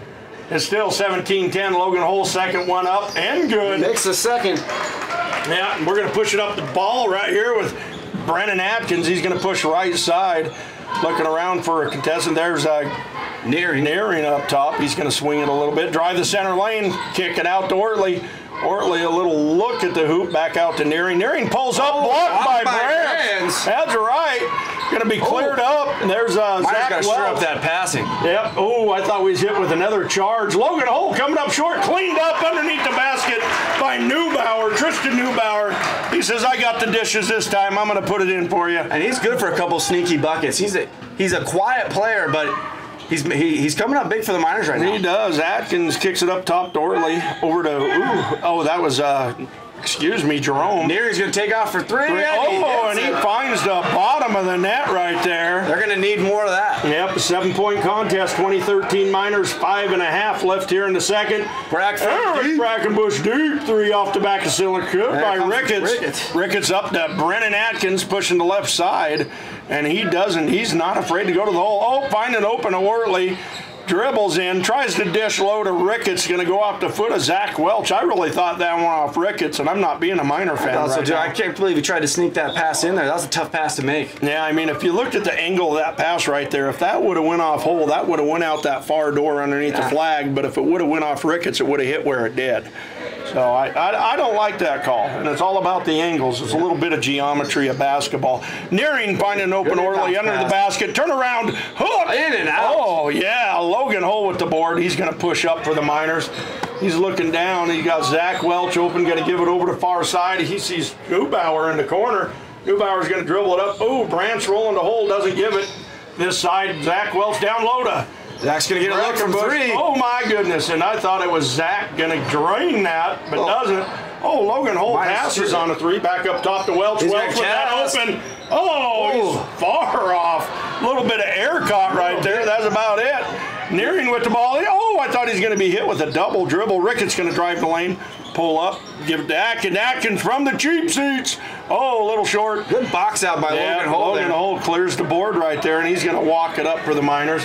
It's still 17-10. Logan Hole, second one up and good. Makes the second. Yeah, we're going to push it up the ball right here with Brennan Atkins. He's going to push right side. Looking around for a contestant. There's Nearing up top. He's going to swing it a little bit. Drive the center lane. Kick it out to Ortley. Ortley, a little look at the hoop. Back out to Nearing. Nearing pulls up. Blocked by Brantz. That's right. Going to be cleared up. And there's Zach got to stir up that passing. Yep. Oh, I thought we was hit with another charge. Logan Hole coming up short. Cleaned up underneath the basket by Neubauer. Tristan Neubauer. He says, I got the dishes this time. I'm going to put it in for you. And he's good for a couple sneaky buckets. He's a quiet player, but he's coming up big for the Miners right now. He does. Atkins kicks it up top to Ortley. Over to, that was, Jerome. Neary's going to take off for 3. And he finds the bottom of the net right there. They're going to need more of that. Yep, a 7-point contest, 2013 Miners, 5.5 left here in the second. Brackenbush deep 3 off the back of cylinder. Good by Ricketts. Ricketts up to Brennan Atkins pushing the left side. And he's not afraid to go to the hole. Oh, finding open to Ortley. Dribbles in, tries to dish low to Ricketts, going to go off the foot of Zach Welch. I really thought that one off Ricketts, and I'm not being a Miner fan right now. I can't believe he tried to sneak that pass in there. That was a tough pass to make. Yeah, I mean, if you looked at the angle of that pass right there, if that would have went off Hole, that would have went out that far door underneath the flag, but if it would have went off Ricketts, it would have hit where it did. So I don't like that call, and it's all about the angles. It's a little bit of geometry of basketball. Nearing finding an open Ortley under the basket. Turn around, hook. In and out. Oh, yeah, Logan Hole with the board. He's going to push up for the Miners. He's looking down. He got Zach Welch open, going to give it over to far side. He sees Neubauer in the corner. Neubauer's going to dribble it up. Oh, Brantz rolling to Hole, doesn't give it. This side, Zach Welch down low to Zach's going to get a look from 3. Oh, my goodness. And I thought it was Zach going to drain that, but doesn't. Oh, Logan Holt passes on a 3. Back up top to Welch. Welch with that open. Oh, he's far off. A little bit of air caught right there. That's about it. Nearing with the ball. Oh, I thought he's going to be hit with a double dribble. Ricketts going to drive the lane. Pull up. Give it to Atkins. Atkins from the cheap seats. Oh, a little short. Good box out by Logan Holt. Logan Holt clears the board right there, and he's going to walk it up for the Miners.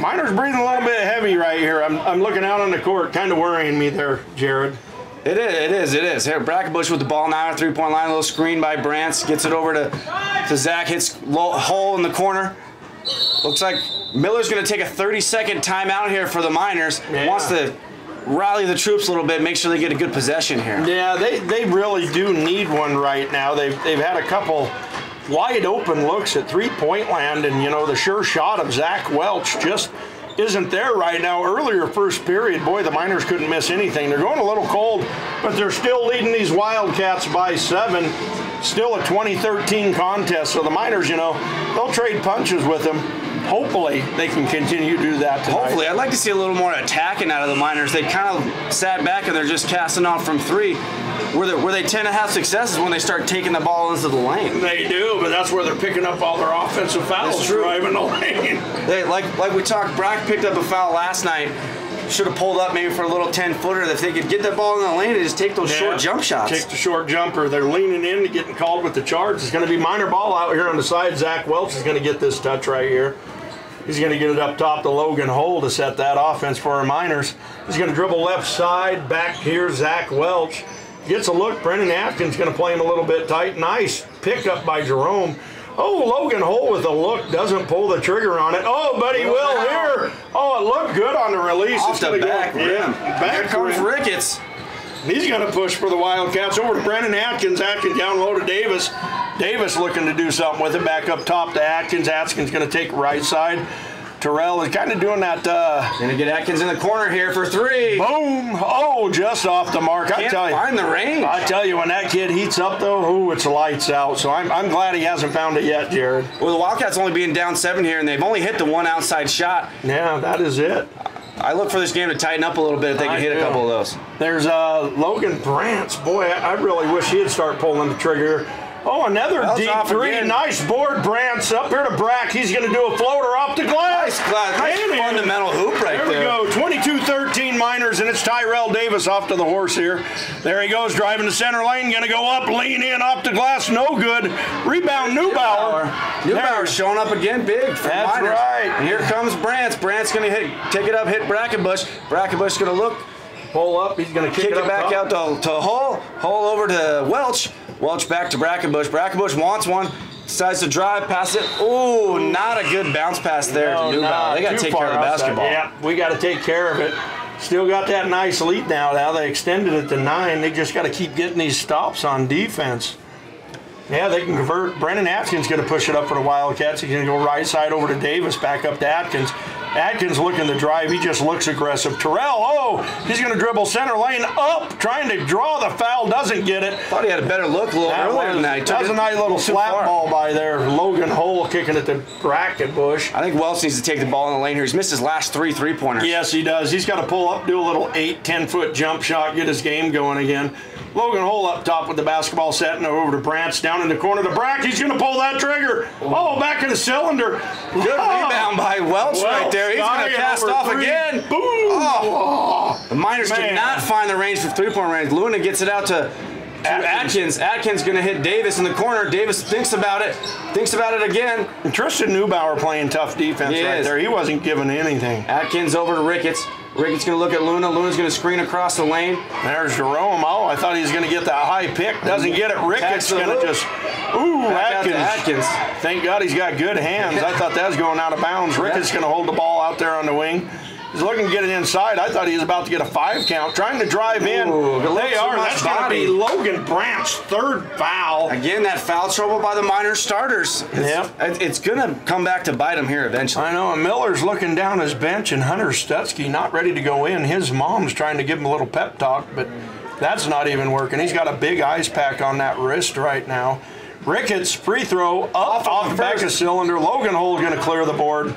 Miners breathing a little bit heavy right here. I'm looking out on the court. Kind of worrying me there, Jared. It is. Here, Brackenbush with the ball now at 3-point line. A little screen by Brantz. Gets it over to Zach. Hits hole in the corner. Looks like Miller's going to take a 30-second timeout here for the Miners. Yeah. Wants to rally the troops a little bit, make sure they get a good possession here. Yeah, they really do need one right now. They've had a couple wide open looks at 3-point land, and, you know, the sure shot of Zach Welch just isn't there right now. Earlier first period, boy, the Miners couldn't miss anything. They're going a little cold, but they're still leading these Wildcats by 7. Still a 2013 contest, so the Miners, you know, they'll trade punches with them. Hopefully they can continue to do that tonight. Hopefully. I'd like to see a little more attacking out of the Miners. They kind of sat back and they're just casting off from 3. Where they tend to have success is when they start taking the ball into the lane. They do, but that's where they're picking up all their offensive fouls, driving the lane. Like we talked, Brack picked up a foul last night. Should have pulled up maybe for a little 10-footer. If they could get that ball in the lane and just take those short jump shots. Take the short jumper. They're leaning in, getting called with the charge. It's going to be Miner ball out here on the side. Zach Welch is going to get this touch right here. He's going to get it up top to Logan Holt to set that offense for our Miners. He's going to dribble left side. Back here, Zach Welch. Gets a look. Brendan Atkins going to play him a little bit tight. Nice pickup by Jerome. Oh, Logan Holt with a look. Doesn't pull the trigger on it. Oh, but he will here. Oh, it looked good on the release. Off the back rim. Here comes Ricketts. He's going to push for the Wildcats. Over to Brendan Atkins. Atkins down low to Davis. Davis looking to do something with it. Back up top to Atkins. Atkins going to take right side. Terrell is kind of doing that. Going to get Atkins in the corner here for 3. Boom. Oh, just off the mark. Can't find the range. I tell you, when that kid heats up, though, ooh, it's lights out. So I'm glad he hasn't found it yet, Jared. Well, the Wildcats only being down 7 here, and they've only hit the one outside shot. Yeah, that is it. I look for this game to tighten up a little bit if they can hit a couple of those. There's Logan Brantz. Boy, I really wish he'd start pulling the trigger. Oh, another deep 3. Again. Nice board, Brantz. Up here to Brack. He's going to do a floater off the glass. Nice fundamental hoop right there. There we go. 22-13 Miners, and it's Tyrell Davis off to the horse here. There he goes, driving the center lane. Going to go up, lean in, off the glass. No good. Rebound, Neubauer. Neubauer showing up again big for That's Miners. right. And here comes Brantz. Brantz going to take it up, hit Brackenbush. Brackenbush going to look. Pull up. He's going to kick it back out to Hull. Hull over to Welch. Welch back to Brackenbush. Brackenbush wants one. Decides to drive, pass it. Oh, not a good bounce pass there to Neubauer. They got to take care of the basketball. Yeah, we got to take care of it. Still got that nice lead now. Now they extended it to 9. They just got to keep getting these stops on defense. Yeah, they can convert. Brendan Atkins going to push it up for the Wildcats. He's going to go right side over to Davis, back up to Atkins. Atkins looking to drive. He just looks aggressive. Terrell, he's going to dribble center lane up, trying to draw the foul. Doesn't get it. Thought he had a better look a little earlier than that. That was a nice little slap ball by there. Logan Hull kicking it to Brackenbush. I think Welch needs to take the ball in the lane here. He's missed his last 3 3-pointers. Yes, he does. He's got to pull up, do a little 8-10-foot jump shot, get his game going again. Logan Hull up top with the basketball set, and over to Brantz down in the corner to Brack. He's going to pull that trigger. Oh, back in the cylinder. Good rebound by Welch right there. He's going to cast off again. Boom. Oh. The Miners did not find the range for 3-point range. Luna gets it out to Atkins. Atkins going to hit Davis in the corner. Davis thinks about it again. And Tristan Neubauer playing tough defense right there. He wasn't giving anything. Atkins over to Ricketts. Ricketts going to look at Luna. Luna's going to screen across the lane. There's Jerome. Oh, I thought he was going to get that high pick. Doesn't get it. Ricketts going to just... Ooh, Atkins. Thank God he's got good hands. I thought that was going out of bounds. Ricketts going to hold the ball out there on the wing. He's looking to get it inside. I thought he was about to get a 5 count. Trying to drive in. That's going to be Logan Brant's 3rd foul. Again, that foul trouble by the Miners starters. It's going to come back to bite him here eventually. I know. And Miller's looking down his bench, and Hunter Stutzky not ready to go in. His mom's trying to give him a little pep talk, but that's not even working. He's got a big ice pack on that wrist right now. Ricketts, free throw, off the back of the cylinder. Logan Hull going to clear the board.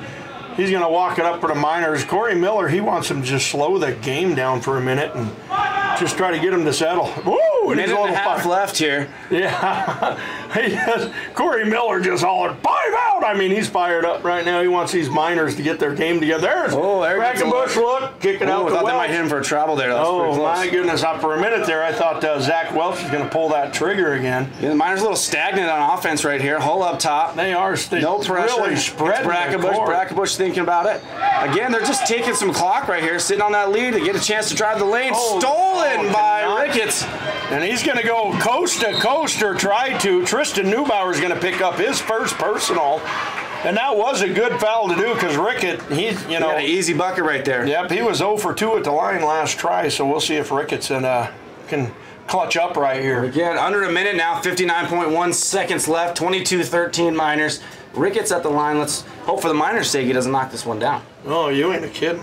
He's going to walk it up for the Miners. Corey Miller, he wants him to just slow the game down for a minute and just try to get him to settle. Woo! Minute and a half left here. Yeah. Corey Miller just hollered, 5 out! I mean, he's fired up right now. He wants these Miners to get their game together. There's Brackenbush, look, kick it out to I thought Welch. they might hit him for a travel there. That was pretty close. My goodness. For a minute there, I thought Zach Welch was going to pull that trigger again. Yeah, the Miners a little stagnant on offense right here. Hole up top. They are no pressure. Really spreading Brackenbush thinking about it. Again, they're just taking some clock right here, sitting on that lead to get a chance to drive the lane. Stolen by Ricketts. And he's going to go coast to coast, or try to. Tristan Neubauer is going to pick up his first personal. And that was a good foul to do because Ricketts, he got an easy bucket right there. Yep, he was 0 for 2 at the line last try, so we'll see if Ricketts can clutch up right here. Again, under a minute now, 59.1 seconds left, 22-13 Miners. Ricketts at the line. Let's hope for the Miners' sake he doesn't knock this one down. Oh, you ain't a kid.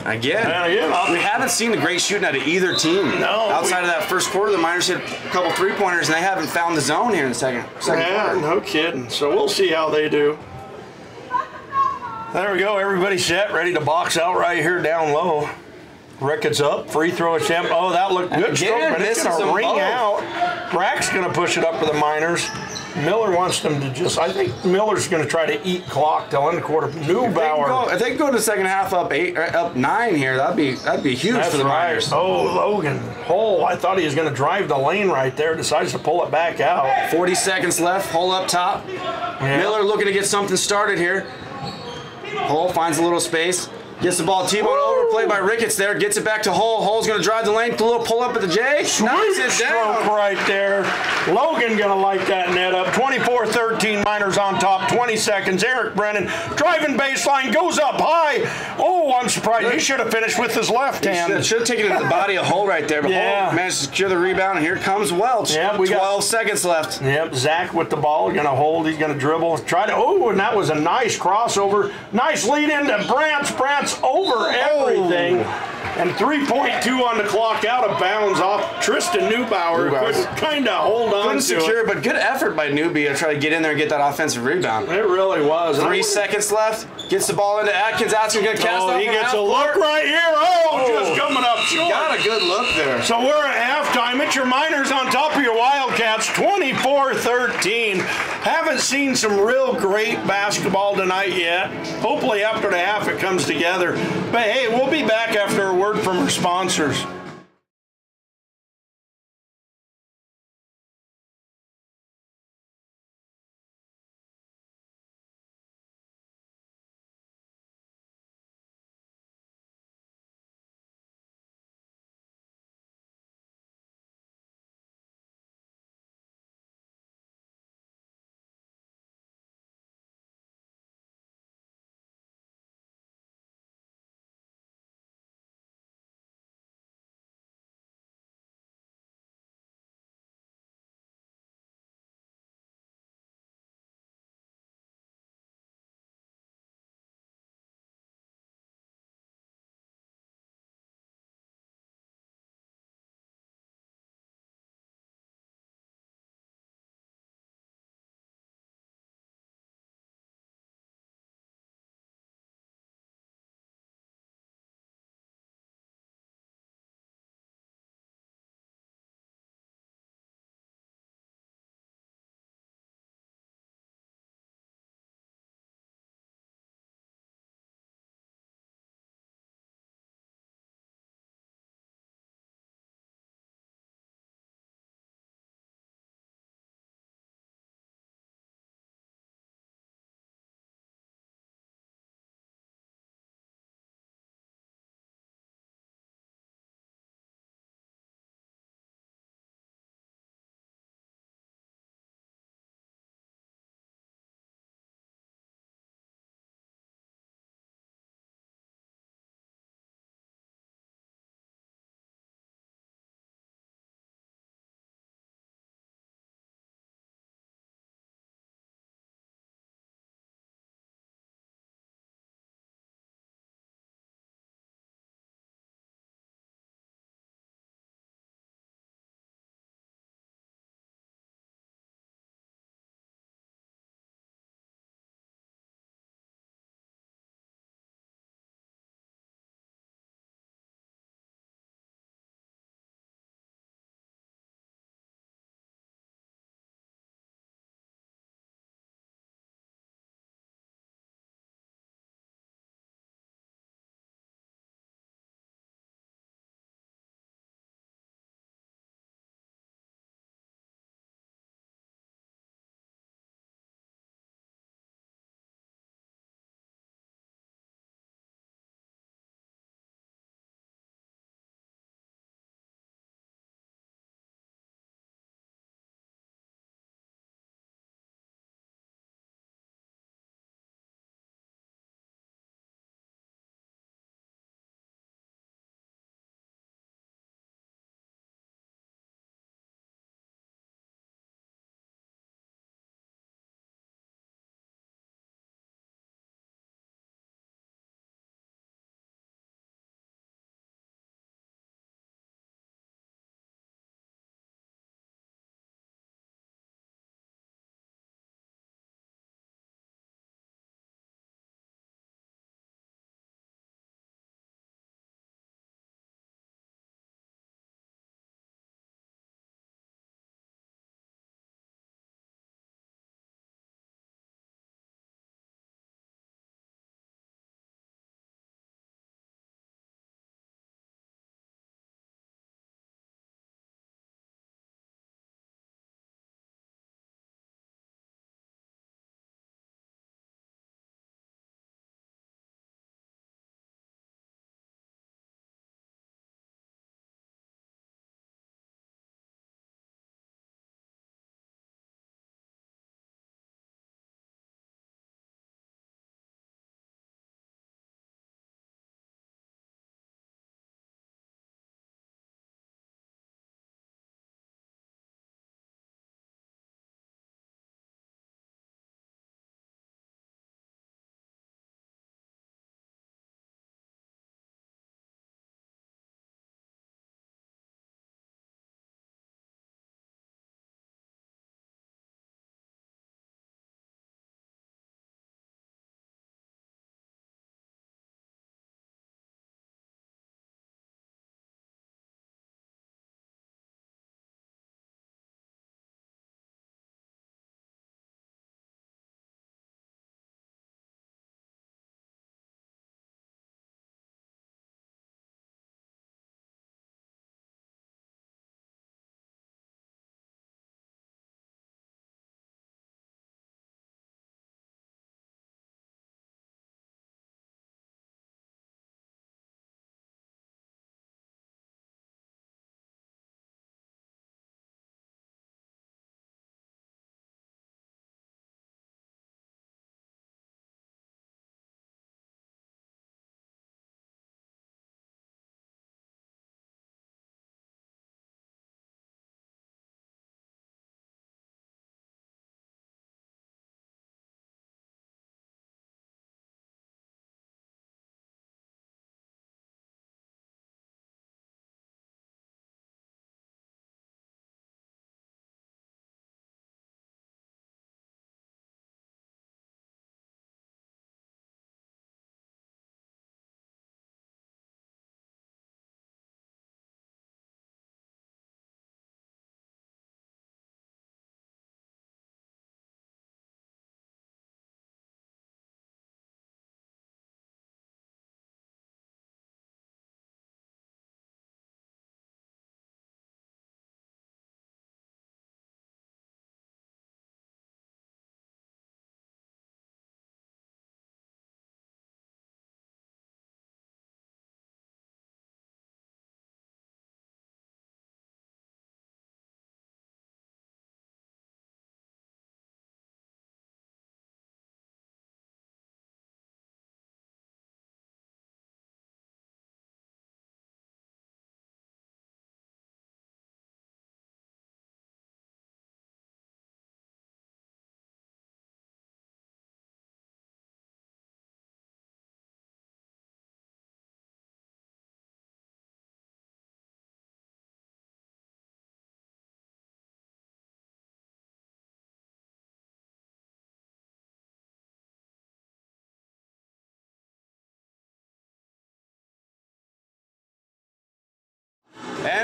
Again, we haven't seen the great shooting out of either team. No. Outside of that first quarter, the Miners hit a couple three-pointers, and they haven't found the zone here in the second quarter. No kidding. So we'll see how they do. There we go. Everybody set, ready to box out right here down low. Ricketts up, free throw attempt. Oh, that looked good. Again, but it's going to ring out. Brack's going to push it up for the Miners. Miller wants them to just, I think Miller's going to try to eat clock till end of quarter. Neubauer. If they go to the second half up 9 here, that'd be huge for the Miners. Oh, Logan Hole, I thought he was going to drive the lane right there, decides to pull it back out. 40 seconds left, Hole up top. Yeah. Miller looking to get something started here. Hole finds a little space. Gets the ball T-bone over, played by Ricketts there. Gets it back to Hole. Hole's going to drive the lane. A little pull up at the J. Knocks it down. Right there. Logan going to light that net up. 24-13 Miners on top. 20 seconds. Eric Brennan driving baseline. Goes up high. Oh, I'm surprised. He should have finished with his left hand. Should have taken it to the body of Hole right there. But Hole managed to secure the rebound. And here comes Welch. Yep, we 12 seconds left. Yep, Zach with the ball. Going to hold. He's going to dribble. And that was a nice crossover. Nice lead into Brant's over everything. And 3.2 on the clock, out of bounds off Tristan Neubauer. Couldn't kind of hold on Couldn't secure, but good effort by Newbie to try to get in there and get that offensive rebound. It really was. 3 seconds left. Gets the ball into Atkins. Atkins going to cast off. He gets a look right here. Just coming up short. Got a good look there. So we're at halftime. It's your Miners on top of your Wildcats, 24-13. Haven't seen some real great basketball tonight yet. Hopefully after the half it comes together. But hey, we'll be back after a word from our sponsors.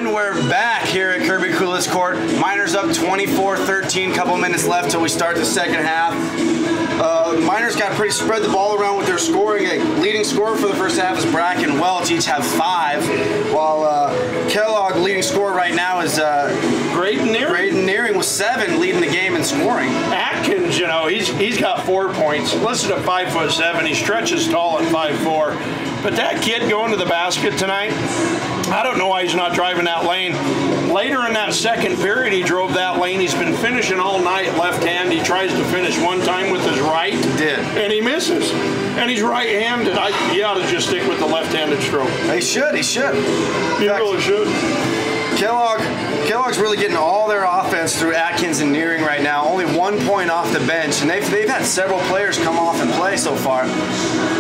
And we're back here at Kirby-Coolidge Court. Miners up 24-13, couple minutes left till we start the second half. Miners got pretty spread the ball around with their scoring. A leading scorer for the first half is Brack and Welch, each have 5, while Kellogg leading scorer right now is Graydon Nearing with 7, leading the game in scoring. Atkins, you know, he's got 4 points. Listed at 5'7", he stretches tall at 5'4". But that kid going to the basket tonight, I don't know why he's not driving that lane. Later in that second period, he drove that lane. He's been finishing all night left hand. He tries to finish one time with his right. And he misses. And he's right-handed. He ought to just stick with the left-handed stroke. He should. He really should. Kellogg's really getting all their offense through Atkins and Nearing right now. Only 1 point off the bench, and they've had several players come off and play so far.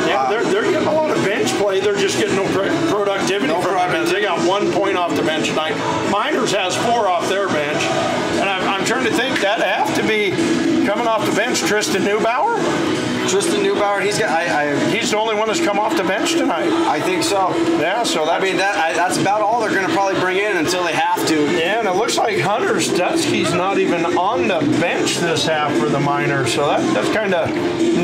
Yeah, they're getting a lot of bench play. They're just getting no productivity from the bench. They got 1 point off the bench tonight. Miners has 4 off their bench, and I'm trying to think that have to be coming off the bench. Tristan Neubauer. He's the only one that's come off the bench tonight. I think so. Yeah, so that's about all they're going to probably bring in until they have to. Yeah, and it looks like Hunter Stutzky's not even on the bench this half for the Miners, so that's kind of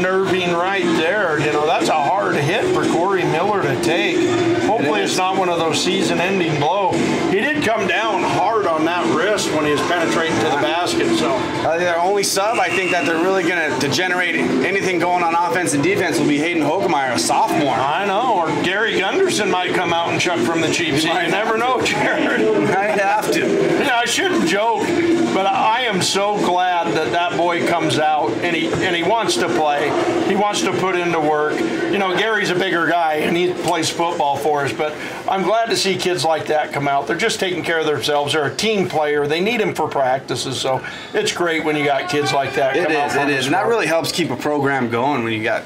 nerving right there. You know, that's a hard hit for Corey Miller to take. Hopefully it's not one of those season-ending blow. He did come down hard on that wrist when he was penetrating to the basket. So their only sub, I think, that they're really going to generate anything going on offense and defense will be Hayden Hogemeyer, a sophomore. I know, or Gary Gunderson might come out and chuck from the cheap seat. You never know, Jared. Might have to. Yeah, I shouldn't joke, but I am so glad that boy comes out and he wants to play. He wants to put into work. You know, Gary's a bigger guy and he plays football for us, but I'm glad to see kids like that come out. They're just taking care of themselves. They're a team player. They need him for practices, so it's great when you got kids like that come out. It is, and that really helps keep a program going when you got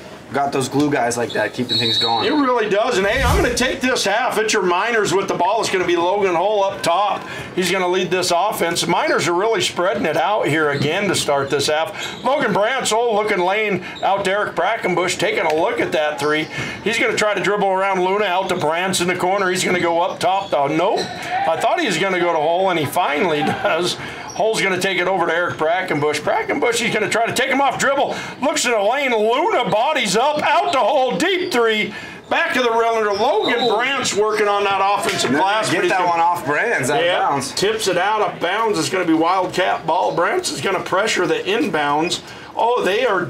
those glue guys like that keeping things going. It really does. And hey, I'm going to take this half. It's your Miners with the ball. It's going to be Logan Hull up top. He's going to lead this offense. Miners are really spreading it out here again to start this half. Logan Bransel looking lane out to Eric Brackenbush, taking a look at that 3. He's going to try to dribble around Luna out to Brantz in the corner. He's going to go up top though. Nope. I thought he was going to go to Hull, and he finally does. Hull's going to take it over to Eric Brackenbush. Brackenbush, he's going to try to take him off dribble. Looks in the lane. Luna bodies up. Out to Hull. Deep 3. Back to the rim. Logan Brantz working on that offensive glass. Get that one off Brantz out of bounds. Tips it out of bounds. It's going to be Wildcat ball. Brantz is going to pressure the inbounds. Oh, they are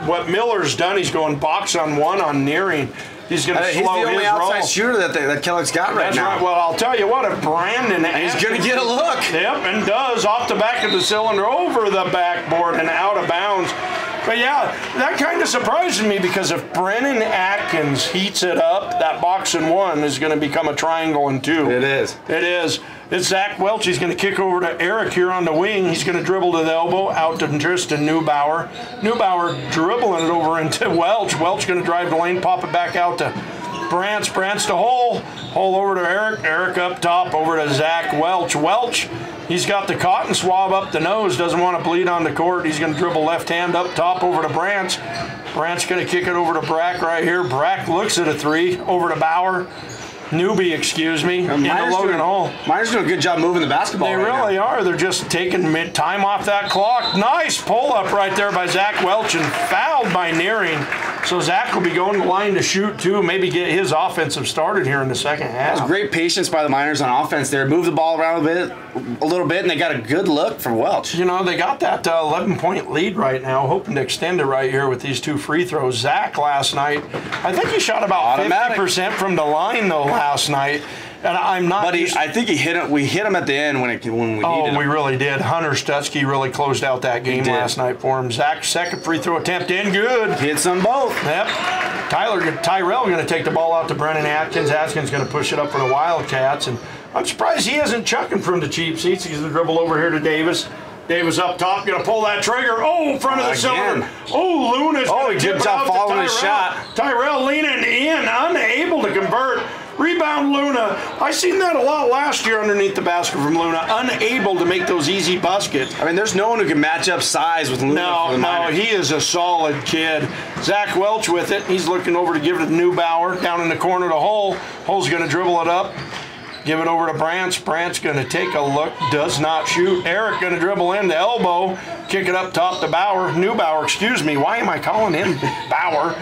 what Miller's done. He's going box on 1 on Nearing. He's going to slow his roll. He's the only outside shooter that Kellogg's got right now. Right. Well, I'll tell you what, if Brandon... he's going to get a look. Yep, and does. Off the back of the cylinder, over the backboard, and out of bounds. But yeah, that kind of surprises me because if Brennan Atkins heats it up, that box and 1 is going to become a triangle and 2. It is. It is. It's Zach Welch. He's going to kick over to Eric here on the wing. He's going to dribble to the elbow, out to Tristan Neubauer. Neubauer dribbling it over into Welch. Welch going to drive the lane, pop it back out to Brantz. Brantz to Hull. Hull over to Eric. Eric up top, over to Zach Welch. Welch, he's got the cotton swab up the nose, doesn't want to bleed on the court. He's going to dribble left hand up top over to Brantz. Brantz going to kick it over to Brack right here. Brack looks at a 3, over to Bauer. Newbie, excuse me, into Logan Hull. Miners doing a good job moving the basketball. They really are. They're just taking time off that clock. Nice pull-up right there by Zach Welch and fouled by Nearing. So Zach will be going to the line to shoot, too, maybe get his offensive started here in the second half. That was great patience by the Miners on offense there. Move the ball around a little bit, and they got a good look for Welch. You know, they got that 11-point lead right now, hoping to extend it right here with these 2 free throws. Zach last night, I think he shot about 50% from the line, though, last night. And I'm not. But I think he hit him. We hit him at the end when we needed him. Oh, we really did. Hunter Stutzky really closed out that game last night for him. Zach's second free throw attempt in, good. Hits them both. Yep. Tyrell going to take the ball out to Brennan Atkins. Atkins going to push it up for the Wildcats, and I'm surprised he isn't chucking from the cheap seats. He's going to dribble over here to Davis. Davis up top, going to pull that trigger. Oh, in front of the cylinder. Oh, Luna's going to tip it out to Tyrell. Shot. Tyrell leaning in, unable to convert. Rebound Luna. I seen that a lot last year underneath the basket from Luna. Unable to make those easy baskets. I mean, there's no one who can match up size with Luna. No, he is a solid kid. Zach Welch with it. He's looking over to give it to Neubauer. Down in the corner to Hull. Hull's going to dribble it up. Give it over to Brant's. Brant's going to take a look. Does not shoot. Eric going to dribble in to elbow. Kick it up top to Bauer. Neubauer, excuse me. Why am I calling him Bauer?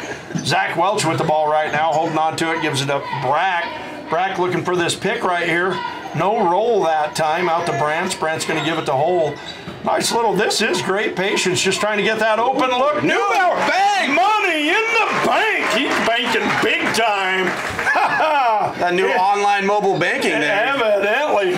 Zach Welch with the ball right now. Holding on to it. Gives it up Brack. Brack looking for this pick right here. No roll that time. Out to Brant's. Brant's going to give it to Hole. Nice little, this is great patience, just trying to get that open look. Neubauer, bang, money in the bank. He's banking big time. That new online mobile banking there. Evidently.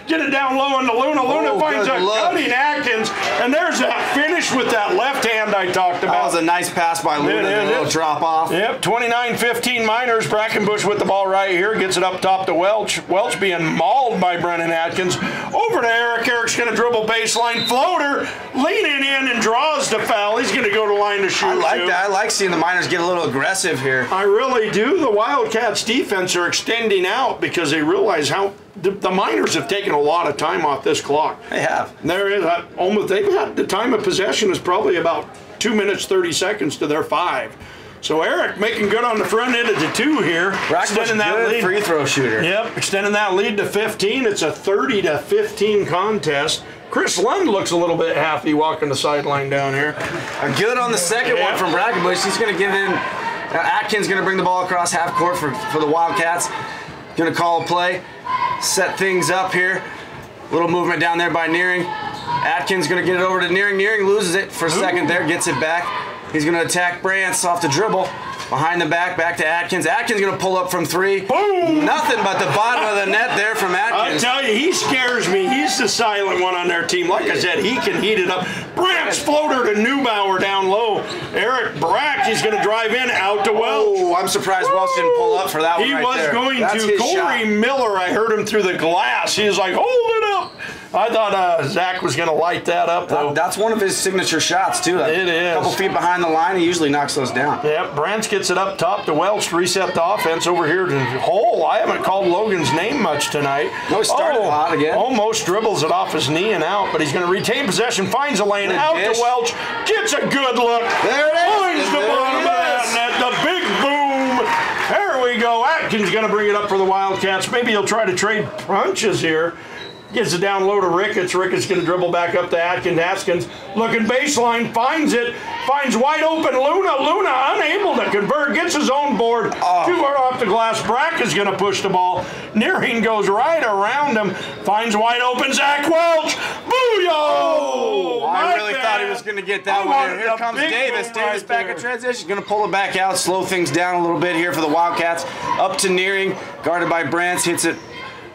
Get it down low into Luna. Luna finds a cutting Atkins, and there's that finish with that left hand I talked about. That was a nice pass by Luna, a little drop off. Yep, 29-15 Miners. Brackenbush with the ball right here, gets it up top to Welch. Welch being mauled by Brennan Atkins. Over to Eric. Eric's going to dribble baseline floater, leaning in and draws the foul. He's going to go to line to shoot. I like that. I like seeing the Miners get a little aggressive here. I really do. The Wildcats defense are extending out because they realize how the Miners have taken a lot of time off this clock. They have. There is almost, they've had the time of possession is probably about 2 minutes 30 seconds to their 5. So Eric making good on the front end of the 2 here. Extending that lead. Free throw shooter. Yep, extending that lead to 15. It's a 30-15 contest. Chris Lund looks a little bit happy walking the sideline down here. Good on the second one from Brackenbush. He's going to give in. Atkins going to bring the ball across half court for the Wildcats. Going to call a play. Set things up here. Little movement down there by Nearing. Atkins going to get it over to Nearing. Nearing loses it for a second there. Gets it back. He's going to attack Brantz off the dribble. Behind the back to Atkins. Atkins going to pull up from 3. Boom! Nothing but the bottom of the net there from Atkins. I tell you, he scares me. He's the silent one on their team. Like I said, he can heat it up. Brantz floater to Neubauer down low. Eric Brack, he's going to drive in, out to Welch. Oh, I'm surprised Welch didn't pull up for that one He right was there. going That's to. Corey Miller, I heard him through the glass. He was like, hold it up. I thought Zach was going to light that up, though. That's one of his signature shots, too. It is. A couple feet behind the line, he usually knocks those down. Yep, Brantz gets it up top to Welch to reset the offense over here to Hole. I haven't called Logan's name much tonight. No, he started hot again. Almost dribbles it off his knee and out, but he's going to retain possession, finds a lane, out to Welch, gets a good look. There it is. Finds the bottom of that net, the big boom. There we go. Atkins going to bring it up for the Wildcats. Maybe he'll try to trade punches here. Gets it down low to Ricketts. Ricketts going to dribble back up to Atkins. Atkins looking baseline, finds it, finds wide open Luna. Luna unable to convert, gets his own board. 2 are off the glass. Brack is going to push the ball. Nearing goes right around him, finds wide open Zach Welch. Booyah! Oh, I really thought he was going to get that one. Here comes Davis. Davis back in transition. Going to pull it back out, slow things down a little bit here for the Wildcats. Up to Nearing, guarded by Brantz, hits it.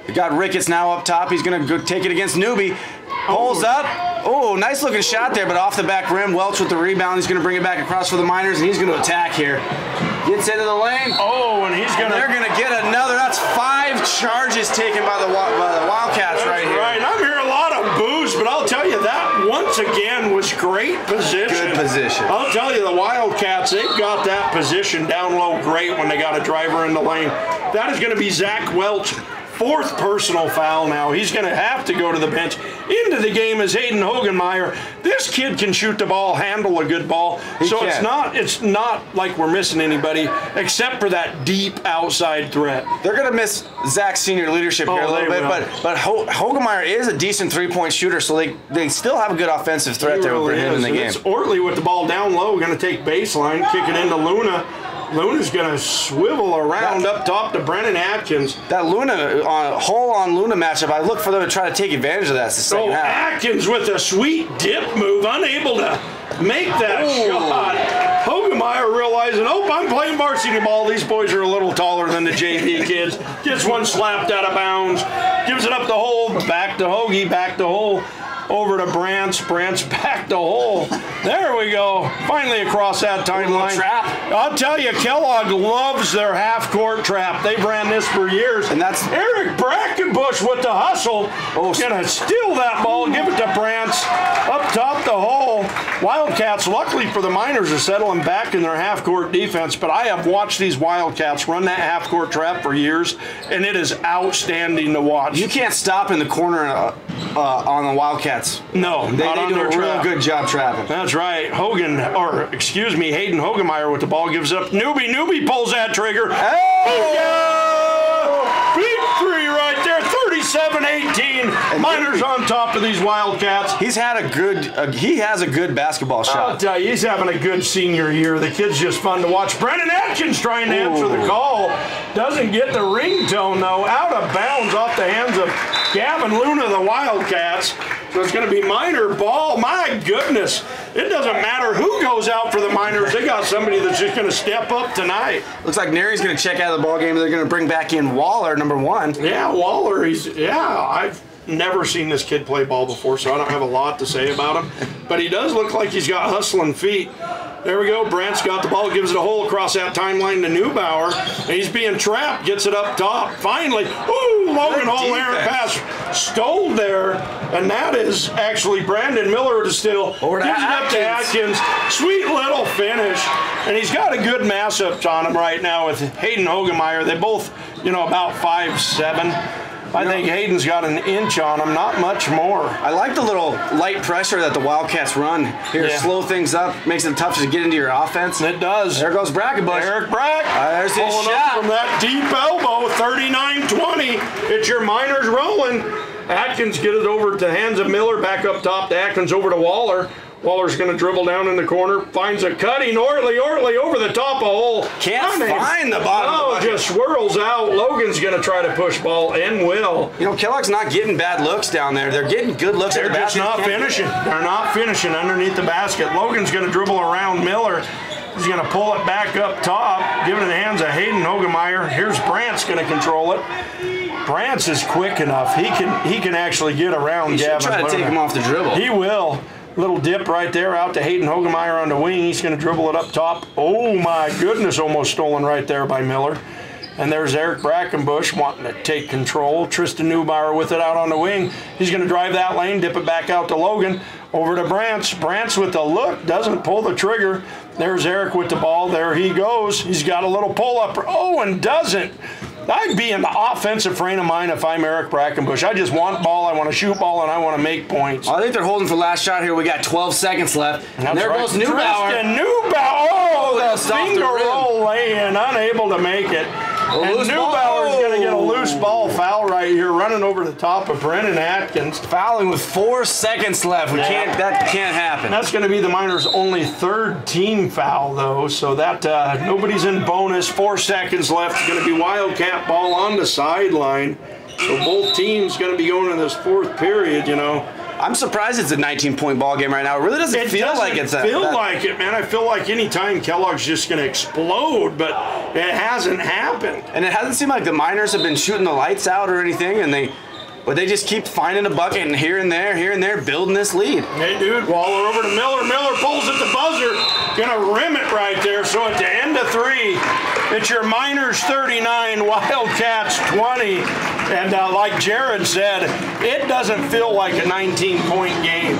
We got Ricketts now up top. He's going to go take it against Newby. Pulls up. Oh, nice looking shot there, but off the back rim. Welch with the rebound. He's going to bring it back across for the Miners, and he's going to attack here. Gets into the lane. Oh, and he's going to... They're going to get another. That's 5 charges taken by the Wildcats right here. Right. I'm hearing a lot of boos, but I'll tell you that once again was great position. Good position. I'll tell you, the Wildcats, they've got that position down low great when they got a driver in the lane. That is going to be Zach Welch. 4th personal foul now. He's going to have to go to the bench. Into the game is Hayden Hogenmeyer. This kid can shoot the ball, handle a good ball. It's not like we're missing anybody except for that deep outside threat. They're going to miss Zach's senior leadership here a little bit, but Hogenmeyer is a decent 3-point shooter, so they still have a good offensive threat there for him in the game. It's Ortley with the ball down low, going to take baseline, kick it into Luna. Luna's going to swivel around up top to Brennan Atkins. That Luna, Hole on Luna matchup, I look for them to try to take advantage of that. So Atkins with a sweet dip move, unable to make that shot. Hogenmeyer realizing, I'm playing varsity ball. These boys are a little taller than the JV kids. Gets one slapped out of bounds. Gives it up the Hole. Back to Hoagie. Back to Hole. Over to Brantz. Brantz back to Hole. There we go. Finally across that timeline. I'll tell you, Kellogg loves their half-court trap. They've ran this for years. And that's Eric Brackenbush with the hustle. Gonna steal that ball, give it to Brantz. Up top the Hole. Wildcats, luckily for the Miners, are settling back in their half-court defense, but I have watched these Wildcats run that half-court trap for years, and it is outstanding to watch. You can't stop in the corner on the Wildcats. No, they do a real good job trapping. That's right. Hayden Hogenmeyer with the ball gives up. Newby pulls that trigger. Oh! Big 3 18. Miners on top of these Wildcats. He's had a good, he has a good basketball shot. I'll tell you, he's having a good senior year. The kid's just fun to watch. Brendan Atkins trying to answer the call. Doesn't get the ringtone, though. Out of bounds off the hands of Gavin Luna of the Wildcats. So it's going to be Miner ball. My goodness. It doesn't matter who goes out for the Miners. They got somebody that's just going to step up tonight. Looks like Nery's going to check out of the ball game. They're going to bring back in Waller, number 1. Yeah, Waller. I've never seen this kid play ball before, so I don't have a lot to say about him. But he does look like he's got hustling feet. There we go. Brandt's got the ball, gives it a hole across that timeline to Neubauer. He's being trapped, gets it up top. Finally, ooh, Logan Hall errant pass stole there, and that is actually Brandon Miller to steal. Gives it up to Atkins. Sweet little finish, and he's got a good matchup on him right now with Hayden Hogemeyer. They both, about 5'7". I think Hayden's got an inch on him, not much more. I like the little light pressure that the Wildcats run here. Slow things up, makes it tough to get into your offense. It does. There goes Brackenbush. Eric Brack. There's his pulling shot. up from that deep elbow, 39-20. It's your Miners rolling. Atkins get it over to the hands of Miller, back up top to Atkins, over to Waller. Waller's going to dribble down in the corner, finds a cutting Ortley over the top of hole. Can't find the bottom. Oh, just swirls out. Logan's going to try to push ball and will. Kellogg's not getting bad looks down there. They're getting good looks at the basket. They're just not finishing. They're not finishing underneath the basket. Logan's going to dribble around Miller. He's going to pull it back up top, give it in the hands of Hayden Hogemeyer. Here's Brandt's going to control it. Brandt's is quick enough. He can actually get around Gavin. Try to take him off the dribble. He will. Little dip right there out to Hayden Hogemeyer on the wing. He's going to dribble it up top. Oh my goodness, almost stolen right there by Miller. And there's Eric Brackenbush wanting to take control. Tristan Neubauer with it out on the wing. He's going to drive that lane, dip it back out to Logan. Over to Brandt's. Brandt's with the look, doesn't pull the trigger. There's Eric with the ball. There he goes. He's got a little pull-up. Oh, and doesn't. I'd be in the offensive frame of mind if I'm Eric Brackenbush. I just want ball, I want to shoot ball, and I want to make points. I think they're holding for last shot here. We got 12 seconds left. And there goes Neubauer. Tristan Neubauer. Oh, the finger roll lay-in, unable to make it. And Neubauer's going to get a loose ball foul right here, running over the top of Brendan Atkins. Fouling with 4 seconds left. That can't happen. That's going to be the Miners' only 3rd team foul, though, so that nobody's in bonus. 4 seconds left. It's going to be Wildcat ball on the sideline. So both teams going to be going in this 4th period, I'm surprised it's a 19-point ball game right now. It really doesn't feel like it's that. It doesn't feel like it, man. I feel like any time Kellogg's just going to explode, but it hasn't happened. And it hasn't seemed like the Miners have been shooting the lights out or anything, but they just keep finding a bucket and here and there, building this lead. Hey, dude, Waller over to Miller. Miller pulls at the buzzer. Gonna rim it right there. So at the end of 3, it's your Miners 39, Wildcats 20. And like Jared said, it doesn't feel like a 19-point game.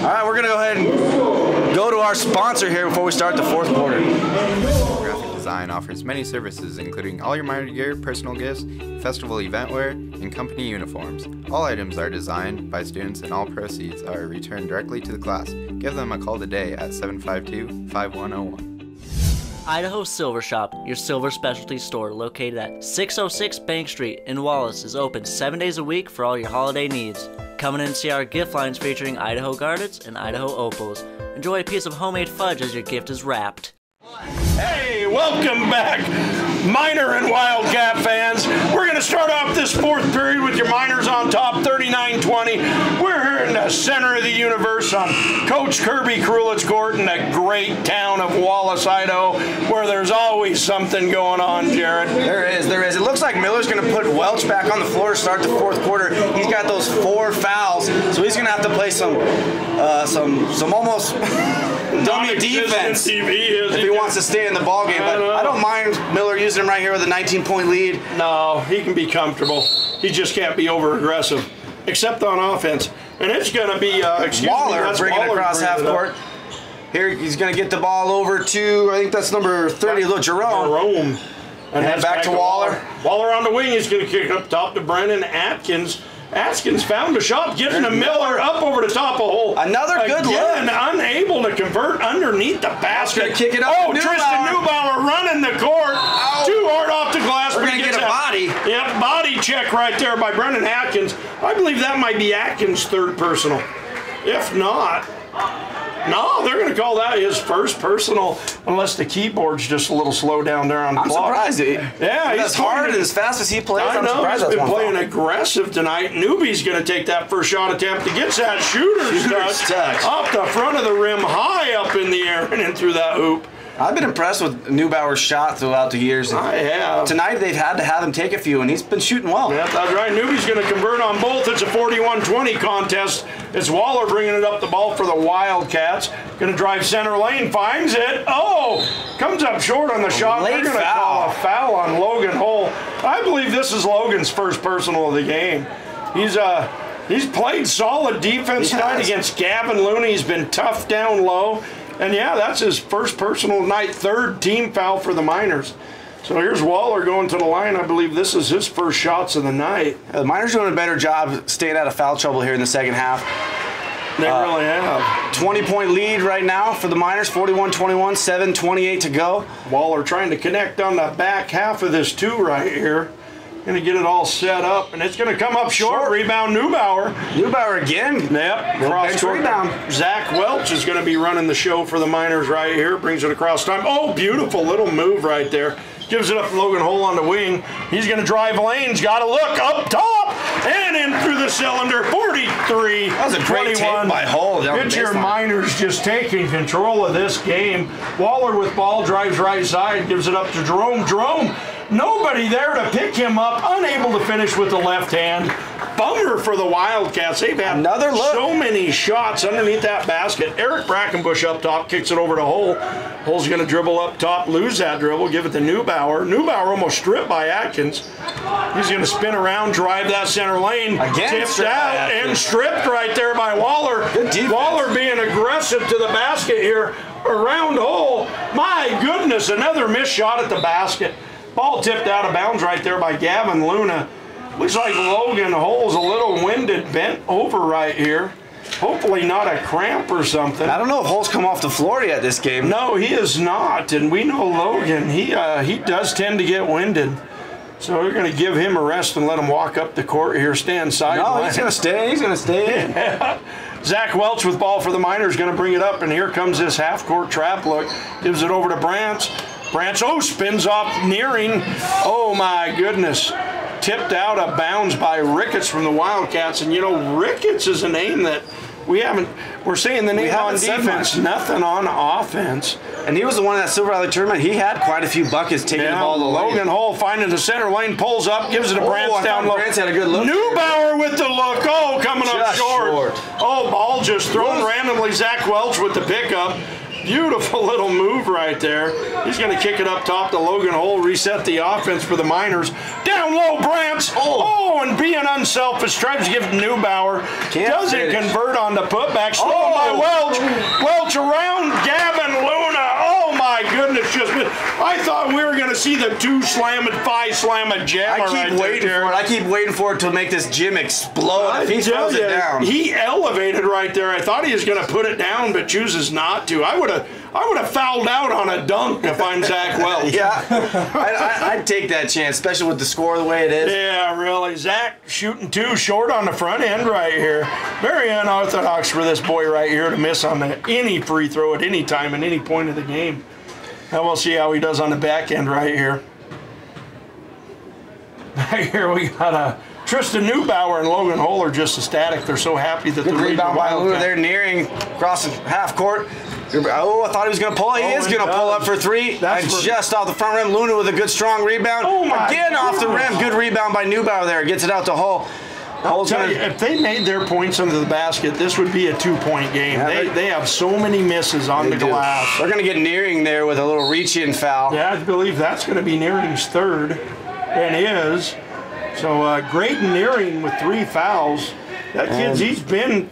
All right, we're gonna go ahead and go to our sponsor here before we start the 4th quarter. Graphic Design offers many services, including all your Miner gear, personal gifts, festival event wear, and company uniforms. All items are designed by students and all proceeds are returned directly to the class. Give them a call today at 752-5101. Idaho Silver Shop, your silver specialty store located at 606 Bank Street in Wallace, is open 7 days a week for all your holiday needs. Come in and see our gift lines featuring Idaho Garnets and Idaho Opals. Enjoy a piece of homemade fudge as your gift is wrapped. Hey, welcome back, Miner and Wildcat fans. We're going to start off this 4th period with your Miners on top, 39-20. We're here in the center of the universe on Coach Kirby Krulitz Court in the great town of Wallace, Idaho, where there's always something going on, Jared. There is. It looks like Miller's going to put Welch back on the floor to start the 4th quarter. He's got those 4 fouls, so he's going to have to play some almost dummy defense if he wants to stay in the ball game. But I don't mind Miller using him right here with a 19-point lead. No, he can be comfortable. He just can't be over-aggressive, except on offense. And it's going to be Waller bringing it across half court. Here he's going to get the ball over to, I think that's number 30, Jerome. And then back to Waller. Waller on the wing. He's going to kick up top to Brendan Atkins. Atkins found a shot, getting to Miller up over the top of hole. Another good look. Again, unable to convert underneath the basket. Kick it up. Tristan Neubauer running the court. Too hard off the glass, but he gets a body. Yep, body check right there by Brendan Atkins. I believe that might be Atkins' third personal. If not, no, they're going to call that his first personal, unless the keyboard's just a little slow down there on the clock. I'm surprised. Yeah, he's hard and as fast as he plays. I know, he's been playing aggressive tonight. Newbie's going to take that first shot attempt. He gets that shooter's touch off the front of the rim, high up in the air and in through that hoop. I've been impressed with Neubauer's shot throughout the years. I have. Tonight they've had to have him take a few, and he's been shooting well. Yeah, that's right. Newbie's going to convert on both. It's a 41-20 contest. It's Waller bringing it up the ball for the Wildcats. Going to drive center lane, finds it. Oh, comes up short on the shot. They're going to call a foul on Logan Hull. I believe this is Logan's first personal of the game. He's played solid defense tonight against Gavin Looney. He's been tough down low. And yeah, that's his first personal night, third team foul for the Miners. So here's Waller going to the line. I believe this is his first shots of the night. The Miners doing a better job staying out of foul trouble here in the second half. They really have. 20-point lead right now for the Miners, 41-21, 7:28 to go. Waller trying to connect on the back half of this two right here. Going to get it all set up, and it's going to come up short. Rebound, Neubauer. Neubauer again. Yep. Cross rebound. Zach Welch is going to be running the show for the Miners right here. Brings it across time. Oh, beautiful little move right there. Gives it up to Logan Hull on the wing. He's going to drive lanes. Got to look up top and in through the cylinder. 43. That was a great take by Hull. It's your Miners just taking control of this game. Waller with ball, drives right side, gives it up to Jerome. Jerome, nobody there to pick him up. Unable to finish with the left hand. Bummer for the Wildcats. They've had so many shots underneath that basket. Eric Brackenbush up top kicks it over to Hull. Hull's going to dribble up top, lose that dribble, give it to Neubauer. Neubauer almost stripped by Atkins. He's going to spin around, drive that center lane. Tipped out and stripped right there by Waller. Waller being aggressive to the basket here around Hull. My goodness, another missed shot at the basket. Ball tipped out of bounds right there by Gavin Luna. Looks like Logan Hull's a little winded, bent over right here. Hopefully not a cramp or something. I don't know if Hull's come off the floor yet this game. No, he is not. And we know Logan, he does tend to get winded. So we're going to give him a rest and let him walk up the court here, stand sideline. No, he's going to stay. He's going to stay in. Yeah. Zach Welch with ball for the Miners, going to bring it up. And here comes this half-court trap look. Gives it over to Brantz. Brantz, spins off Nearing. Oh, my goodness. Tipped out of bounds by Ricketts from the Wildcats. And, you know, Ricketts is a name that we're saying the name on defense, nothing on offense. And he was the one in that Silver Valley tournament. He had quite a few buckets taking the ball to Logan Hull finding the center lane, pulls up, gives it to Brantz down low. Brantz had a good look. Neubauer with the look. Oh, coming up short. Oh, ball just thrown randomly. Zach Welch with the pickup. Beautiful little move right there. He's going to kick it up top to Logan Hull, reset the offense for the Miners. Down low, Brantz. Oh, and being unselfish, tries to give Neubauer. Doesn't convert on the putback. Slow by Welch. Welch around Gavin Luna. Oh, my goodness. I thought we were going to see the 2-slam-it, 5-slam-it jammer right there. I keep waiting for it to make this gym explode. If he throws it down. He elevated right there. I thought he was going to put it down, but chooses not to. I would have fouled out on a dunk if I'm Zach Welch. Yeah, I'd take that chance, especially with the score the way it is. Yeah, really. Zach shooting too short on the front end right here. Very unorthodox for this boy right here to miss on any free throw at any time, at any point of the game. And we'll see how he does on the back end right here. Back here we got Tristan Neubauer and Logan Hull are just ecstatic. They're so happy that the rebound by Luna. They're nearing across the half court. Oh, I thought he was going to pull. He is going to pull up for three. And just off the front rim, Luna with a good strong rebound. Again off the rim. Good rebound by Neubauer there. Gets it out to Hull. I'll tell you, if they made their points under the basket, this would be a 2-point game. Yeah, they have so many misses on the glass. They're going to get Nearing there with a little reach-in foul. Yeah, I believe that's going to be Nearing's third, and is. So Graydon Nearing with 3 fouls. That kid's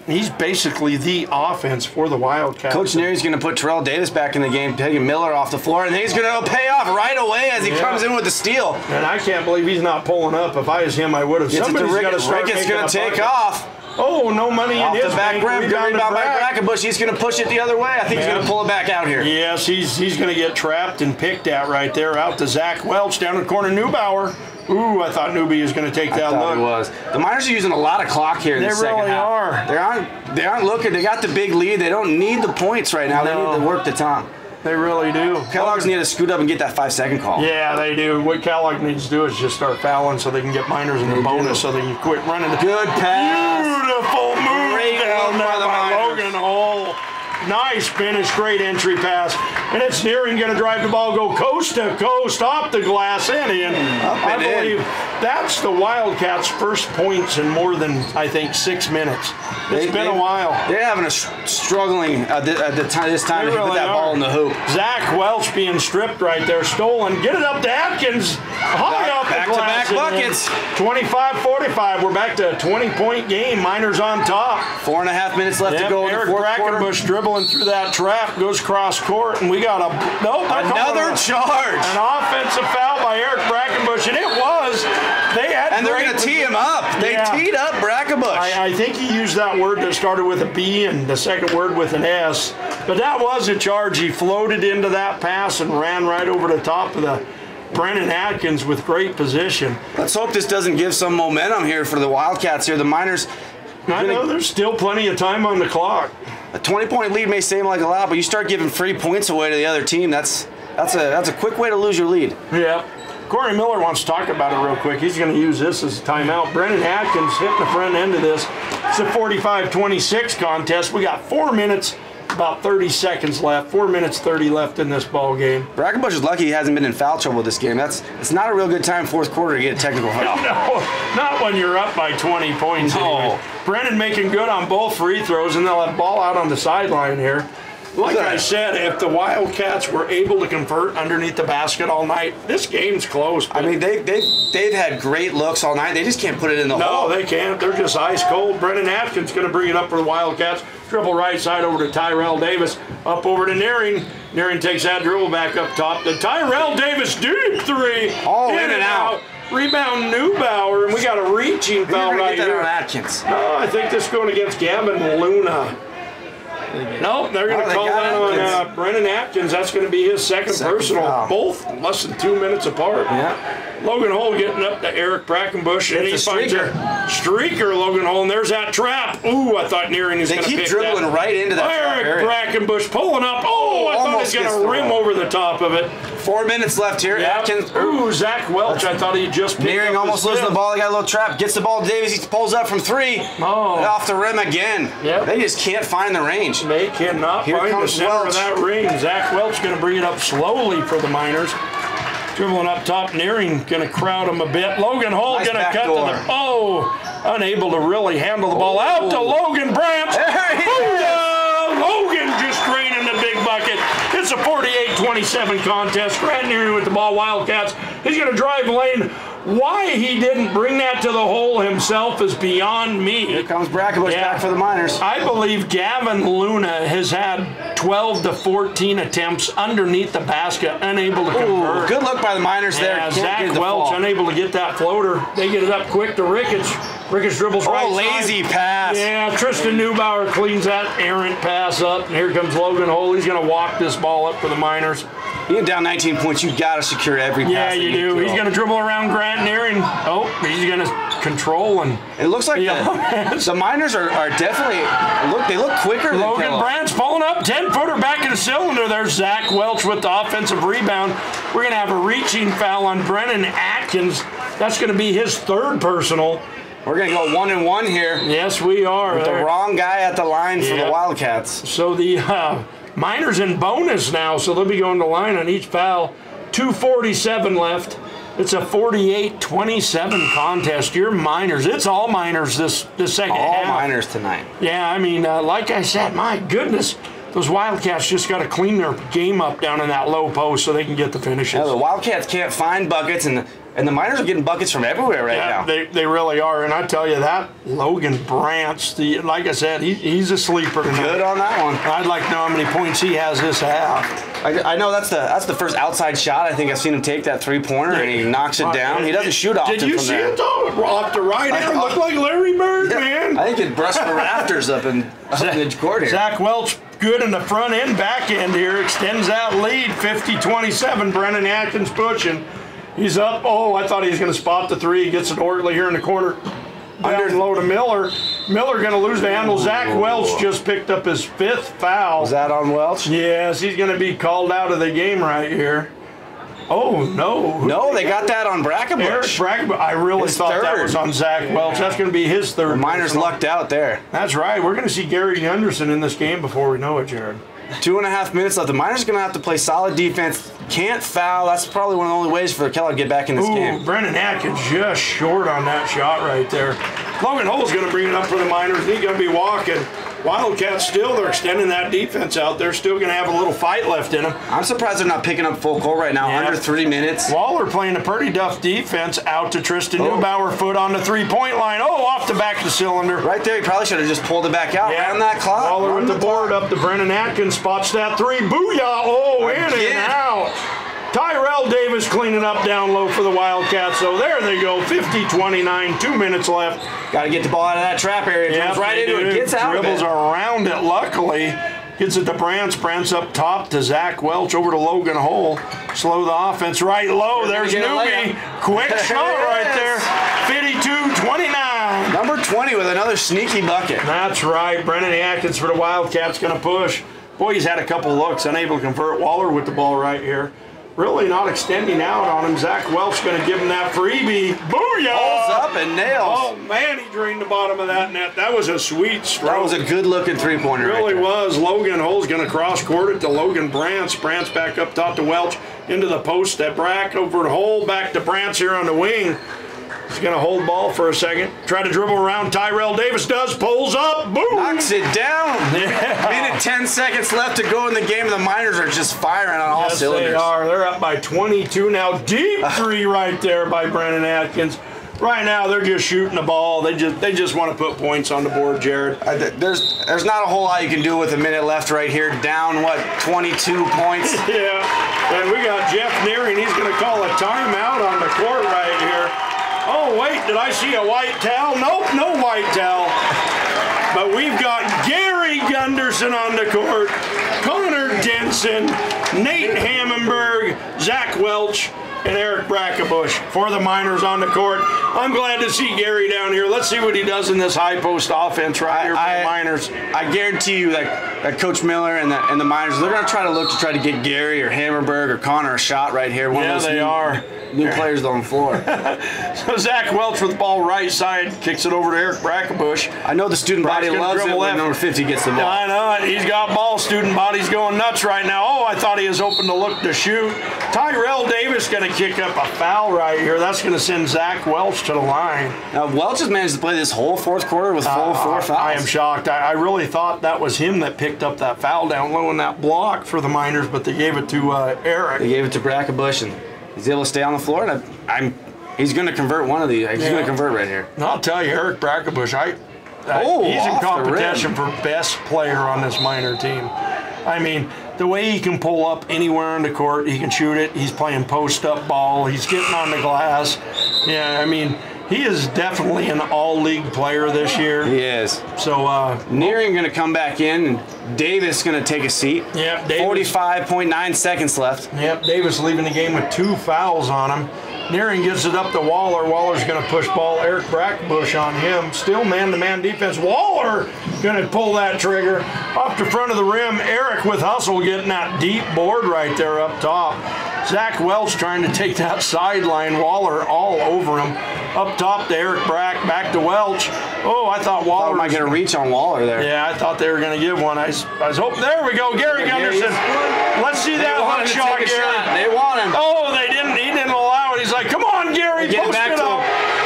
he's basically the offense for the Wildcats. Coach Nearing's going to put Terrell Davis back in the game, taking Miller off the floor, and he's going to pay off right away as he comes in with the steal. And I can't believe he's not pulling up. If I was him, I would have. Somebody's got to start. Ricketts going to take off. Oh, no money in Off his the back bank. rim, good Rebounded rebound by back. Brackenbush. He's going to push it the other way. I think he's going to pull it back out here. Yes, he's going to get trapped and picked at right there. Out to Zach Welch down in the corner. Neubauer. Ooh, I thought Newby was going to take that look. It was. The Miners are using a lot of clock here in the second really half. are. They aren't looking. They got the big lead. They don't need the points right now. They need to work the time. They really do. Kellogg's need to scoot up and get that 5-second call. Yeah, they do. What Kellogg needs to do is just start fouling so they can get Miners in the bonus so they can quit running. Good pass. Beautiful move Great down move there by the by Miners. Logan Hall. Nice finish, great entry pass. And it's Nearing going to drive the ball, go coast to coast, off the glass and in. I believe that's the Wildcats' first points in more than, I think, 6 minutes. It's been a while. They're having a struggling this time to put that ball in the hoop. Zach Welch being stripped right there, stolen. Get it up to Atkins. High off the glass. Back-to-back buckets. 25-45. We're back to a 20-point game. Miners on top. 4.5 minutes left to go in the fourth quarter. Brackenbush dribbling through that trap, goes cross court, and we got another charge. An offensive foul by Eric Brackenbush, and it was. And they're going to tee him up. They teed up Brackenbush. I think he used that word that started with a B and the second word with an S. But that was a charge. He floated into that pass and ran right over the top of the Brennan Atkins with great position. Let's hope this doesn't give some momentum here for the Wildcats here. The Miners. I know there's still plenty of time on the clock. A 20-point lead may seem like a lot, but you start giving free points away to the other team. That's a quick way to lose your lead. Yeah. Corey Miller wants to talk about it real quick. He's going to use this as a timeout. Brennan Atkins hitting the front end of this. It's a 45-26 contest. We got 4 minutes, about 30 seconds left. 4 minutes, 30 left in this ball game. Brackenbush is lucky he hasn't been in foul trouble this game. It's not a real good time fourth quarter to get a technical foul. No, not when you're up by 20 points. No. Anyway. Brennan making good on both free throws, and they'll have ball out on the sideline here. Like I said, if the Wildcats were able to convert underneath the basket all night, this game's close. I mean, they've had great looks all night. They just can't put it in the hole. No, they can't. They're just ice cold. Brennan Atkins going to bring it up for the Wildcats. Dribble right side over to Tyrell Davis. Up over to Nearing. Nearing takes that dribble back up top. The Tyrell Davis deep three. All in and out. Rebound Neubauer, and we got a reaching foul right get that here. on Atkins. No, I think this is going against Gavin Luna. Nope, they're going to call that on Brennan Atkins. That's going to be his second personal. Foul. Both less than 2 minutes apart. Yeah. Logan Hole getting up to Eric Brackenbush, and he finds a streaker, Logan Hole, and there's that trap. Ooh, I thought Nearing was going to pick that. They keep dribbling right into that trap area. Eric Brackenbush pulling up. Oh, I thought he was going to rim over the top of it. 4 minutes left here. Yep. Atkins. Ooh, Zach Welch, I thought he just picked Nearing up almost losing the ball. He got a little trap. Gets the ball to Davis. He pulls up from three. Oh. Off the rim again. Yep. They just can't find the range. They cannot find the center of that ring. Zach Welch going to bring it up slowly for the Miners. Dribbling up top, Nearing going to crowd him a bit. Logan Hall going to cut to the unable to really handle the ball. Out to Logan Branch. Logan just draining the big bucket. It's a 48-27 contest. Grant Nearing with the ball. Wildcats. He's going to drive lane. Why he didn't bring that to the hole himself is beyond me. Here comes Brackenbush back for the Miners. I believe Gavin Luna has had 12 to 14 attempts underneath the basket, unable to convert. Good look by the Miners there. Yeah, Zach Welch unable to get that floater. They get it up quick to Ricketts. Ricketts dribbles right side. Lazy pass. Yeah, Tristan Neubauer cleans that errant pass up. And here comes Logan Hole. He's going to walk this ball up for the Miners. You get down 19 points, you got to secure every pass. Yeah, you do. He's going to dribble around Grant Nearing. Oh, he's going to control. And it looks like the Miners are definitely, they look quicker than Logan Kellogg. Brandt's pulling up, 10-footer back in the cylinder. There's Zach Welch with the offensive rebound. We're going to have a reaching foul on Brennan Atkins. That's going to be his third personal. We're going to go 1-1 here. Yes, we are. With the wrong guy at the line for the Wildcats. So the Miners in bonus now, so they'll be going to line on each foul. 2:47 left. It's a 48-27 contest. Your Miners. It's all Miners this second half. All Miners tonight. Yeah, I mean, like I said, my goodness, those Wildcats just got to clean their game up down in that low post so they can get the finishes. Yeah, the Wildcats can't find buckets, and And the Miners are getting buckets from everywhere right now. They really are. And I tell you that, Logan Brantz, like I said, he's a sleeper tonight. Good on that one. I'd like to know how many points he has this half. I know that's the first outside shot I think I've seen him take, that three-pointer, and he knocks it down. He doesn't shoot often from there. Did you see it, though? Off the right hand, looked like Larry Bird, man. I think it brushed the rafters up in the court here. Zach Welch, good in the front and back end here, extends that lead, 50-27. Brennan Atkins pushing. He's up. Oh, I thought he was going to spot the three. He gets it orderly here in the corner. Down low to Miller. Miller going to lose the handle. Zach Welch just picked up his 5th foul. Was that on Welch? Yes, he's going to be called out of the game right here. Oh, no. No, they got that on Brackenbush. Eric Brackenbush. I really thought that was on Zach Welch. That's going to be his 3rd. The Miners lucked out there. That's right. We're going to see Gary Gunderson in this game before we know it, Jared. 2.5 minutes left. The Miners are going to have to play solid defense. Can't foul. That's probably one of the only ways for Kellogg to get back in this game. Brennan Atkins just short on that shot right there. Logan Hull's going to bring it up for the Miners. He's going to be walking. Wildcats still, they're extending that defense out. They're still going to have a little fight left in them. I'm surprised they're not picking up full court right now, under 3 minutes. Waller playing a pretty tough defense out to Tristan Neubauer, foot on the 3-point line. Oh, off the back of the cylinder. Right there, he probably should have just pulled it back out. Right on that clock. Waller with the board up to Brennan Atkins, spots that 3. Booyah! Oh, in and out. Tyrell Davis cleaning up down low for the Wildcats. So there they go, 50-29, 2 minutes left. Got to get the ball out of that trap area. Jumps right into it, gets out of it. Dribbles around it, luckily. Gets it to Brantz. Brantz up top to Zach Welch, over to Logan Hull. Slow the offense right low. There's Newby. Quick shot right there. 52-29. Number 20 with another sneaky bucket. That's right. Brennan Atkins for the Wildcats going to push. Boy, he's had a couple looks, unable to convert. Waller with the ball right here. Really not extending out on him. Zach Welch going to give him that freebie. Booyah! Pulls up and nails. Oh, man, he drained the bottom of that net. That was a sweet stroke. That was a good-looking three-pointer. It really right was. Logan Hull's going to cross-court it to Logan Brantz. Brantz back up top to Welch. Into the post at Brack. Over to Hull. Back to Brantz here on the wing. He's going to hold ball for a second. Try to dribble around. Tyrell Davis does. Pulls up. Boom. Knocks it down. Yeah. Minute 10 seconds left to go in the game. The Miners are just firing on all cylinders. They are. They're up by 22 now. Deep 3 right there by Brennan Atkins. Right now, they're just shooting the ball. They just want to put points on the board, Jared. There's not a whole lot you can do with a minute left right here. Down, 22 points? Yeah. And we got Jeff Nearing. He's going to call a timeout on the court right here. Oh, wait, did I see a white towel? Nope, no white towel. But we've got Gary Gunderson on the court, Connor Denson, Nate Hammenberg, Zach Welch, and Eric Brackenbush for the Miners on the court. I'm glad to see Gary down here. Let's see what he does in this high post offense right here for the Miners. I guarantee you that Coach Miller and the Miners, they're going to try to get Gary or Hammerberg or Connor a shot right here. One of those new players on the floor. So Zach Welch with the ball right side, kicks it over to Eric Brackenbush. I know the student body loves it when number 50 gets the ball. I know it. He's got ball. Student body's going nuts right now. Oh, I thought he was open to look to shoot. Tyrell Davis going to kick up a foul right here. That's going to send Zach Welch to the line. Now, Welch has managed to play this whole fourth quarter with full 4 fouls. I am shocked. I really thought that was him that picked up that foul down low in that block for the Miners, but they gave it to Eric. They gave it to Brackenbush, and he's able to stay on the floor. And he's going to convert one of these. He's going to convert right here. And I'll tell you, Eric Brackenbush, he's in competition for best player on this Miner team. I mean, the way he can pull up anywhere on the court, he can shoot it. He's playing post-up ball. He's getting on the glass. Yeah, I mean, he is definitely an all-league player this year. He is. So Nearing going to come back in, and Davis going to take a seat. Yep, 45.9 seconds left. Yep, Davis leaving the game with 2 fouls on him. Nearing gives it up to Waller. Waller's going to push ball. Eric Brackenbush on him. Still man-to-man defense. Waller going to pull that trigger. Up to front of the rim. Eric with hustle getting that deep board right there up top. Zach Welch trying to take that sideline. Waller all over him. Up top to Eric Brack. Back to Welch. Oh, I thought Waller might get a reach on Waller there. Yeah, I thought they were going to give one. I was hoping. There we go. Gary Gunderson. Let's see that hook shot, Gary. They want him. Oh, they didn't. He didn't allow it. He's like, come on, Gary, post it up.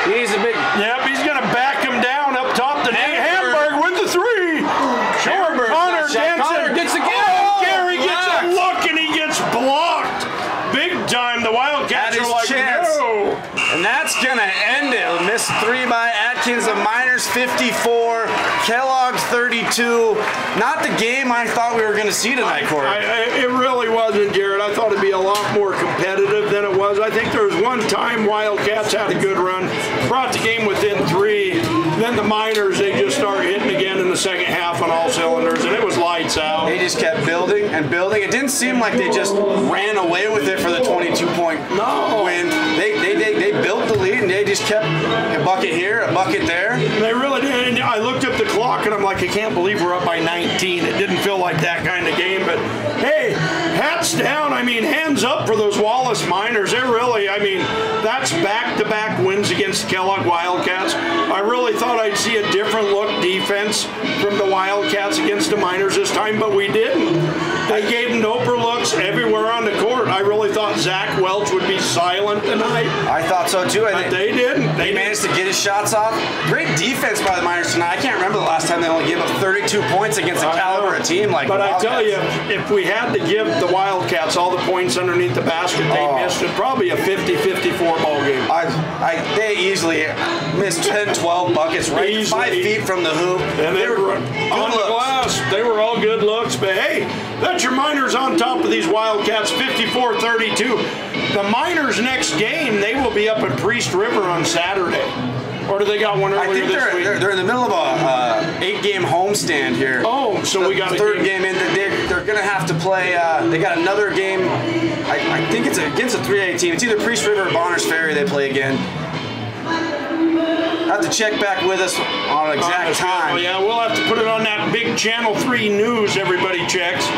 He's a big. Yep, he's going to back him down up top to Nate Hamburg with the 3. Short Connor Denson. Connor gets the game. Oh, Gary gets a look and he gets blocked. Big time. The Wildcats are like, no. And that's going to end it. Missed 3 by Atkins. The Miners 54, Kellogg 32. Not the game I thought we were going to see tonight, Corey. It really wasn't, Jared. I thought it'd be a lot more competitive than it was. I think there was one time Wildcats had a good run, brought the game within 3. Then the Miners, they just started hitting again in the second half on all cylinders, and it was lights out. They just kept building and building. It didn't seem like they just ran away with it for the 22-point win. They built the lead, and they just kept a bucket here, a bucket there. They really did. And I looked up the clock, and I'm like, I can't believe we're up by 19. It didn't feel like that kind of game. But, hey, hats down. I mean, hands up for those Wallace Miners. They're really, I mean, that's back-to-back wins against Kellogg Wildcats. I really thought I'd see a different look defense from the Wildcats against the Miners this time, but we didn't. They gave them doper looks everywhere on the court. I really thought Zach Welch would be silent tonight. I thought so too. But they didn't. They managed to get his shots off. Great defense by the Miners tonight. I can't remember the last time they only gave up 32 points against a caliber of team like But the Wildcats. I tell you, if we had to give the Wildcats all the points underneath the basket they missed, it'd probably a 50-54 ball game. They easily missed 10-12 buckets, right? Easily. 5 feet from the hoop. And they were on the glass. They were all good looks. But hey, that's your Miners on top of these Wildcats, 54-32. The Miners' next game, they will be up at Priest River on Saturday. Or do they got one earlier I think this week? they're in the middle of a 8-game homestand here. Oh, so we got the third game in. They're going to have to play. They got another game. I think it's against a 3A team. It's either Priest River or Bonners Ferry they play again. Have to check back with us on an exact time. Yeah, we'll have to put it on that big Channel 3 news everybody checks.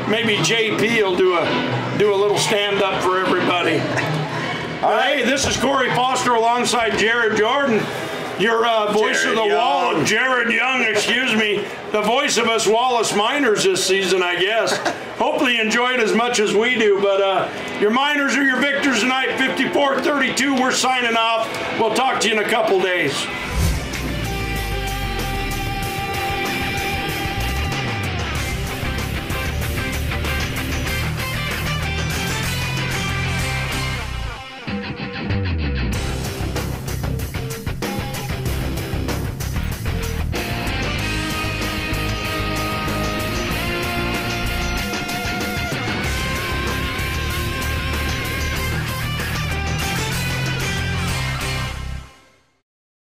Maybe JP will do a little stand-up for everybody. All right, hey, this is Corey Foster alongside Jared Jordan, your voice Jared of the Young. wall. Jared Young, excuse me, the voice of us Wallace Miners this season, I guess. Hopefully you enjoy it as much as we do, but your Miners are your victors tonight, 54-32. We're signing off. We'll talk to you in a couple days.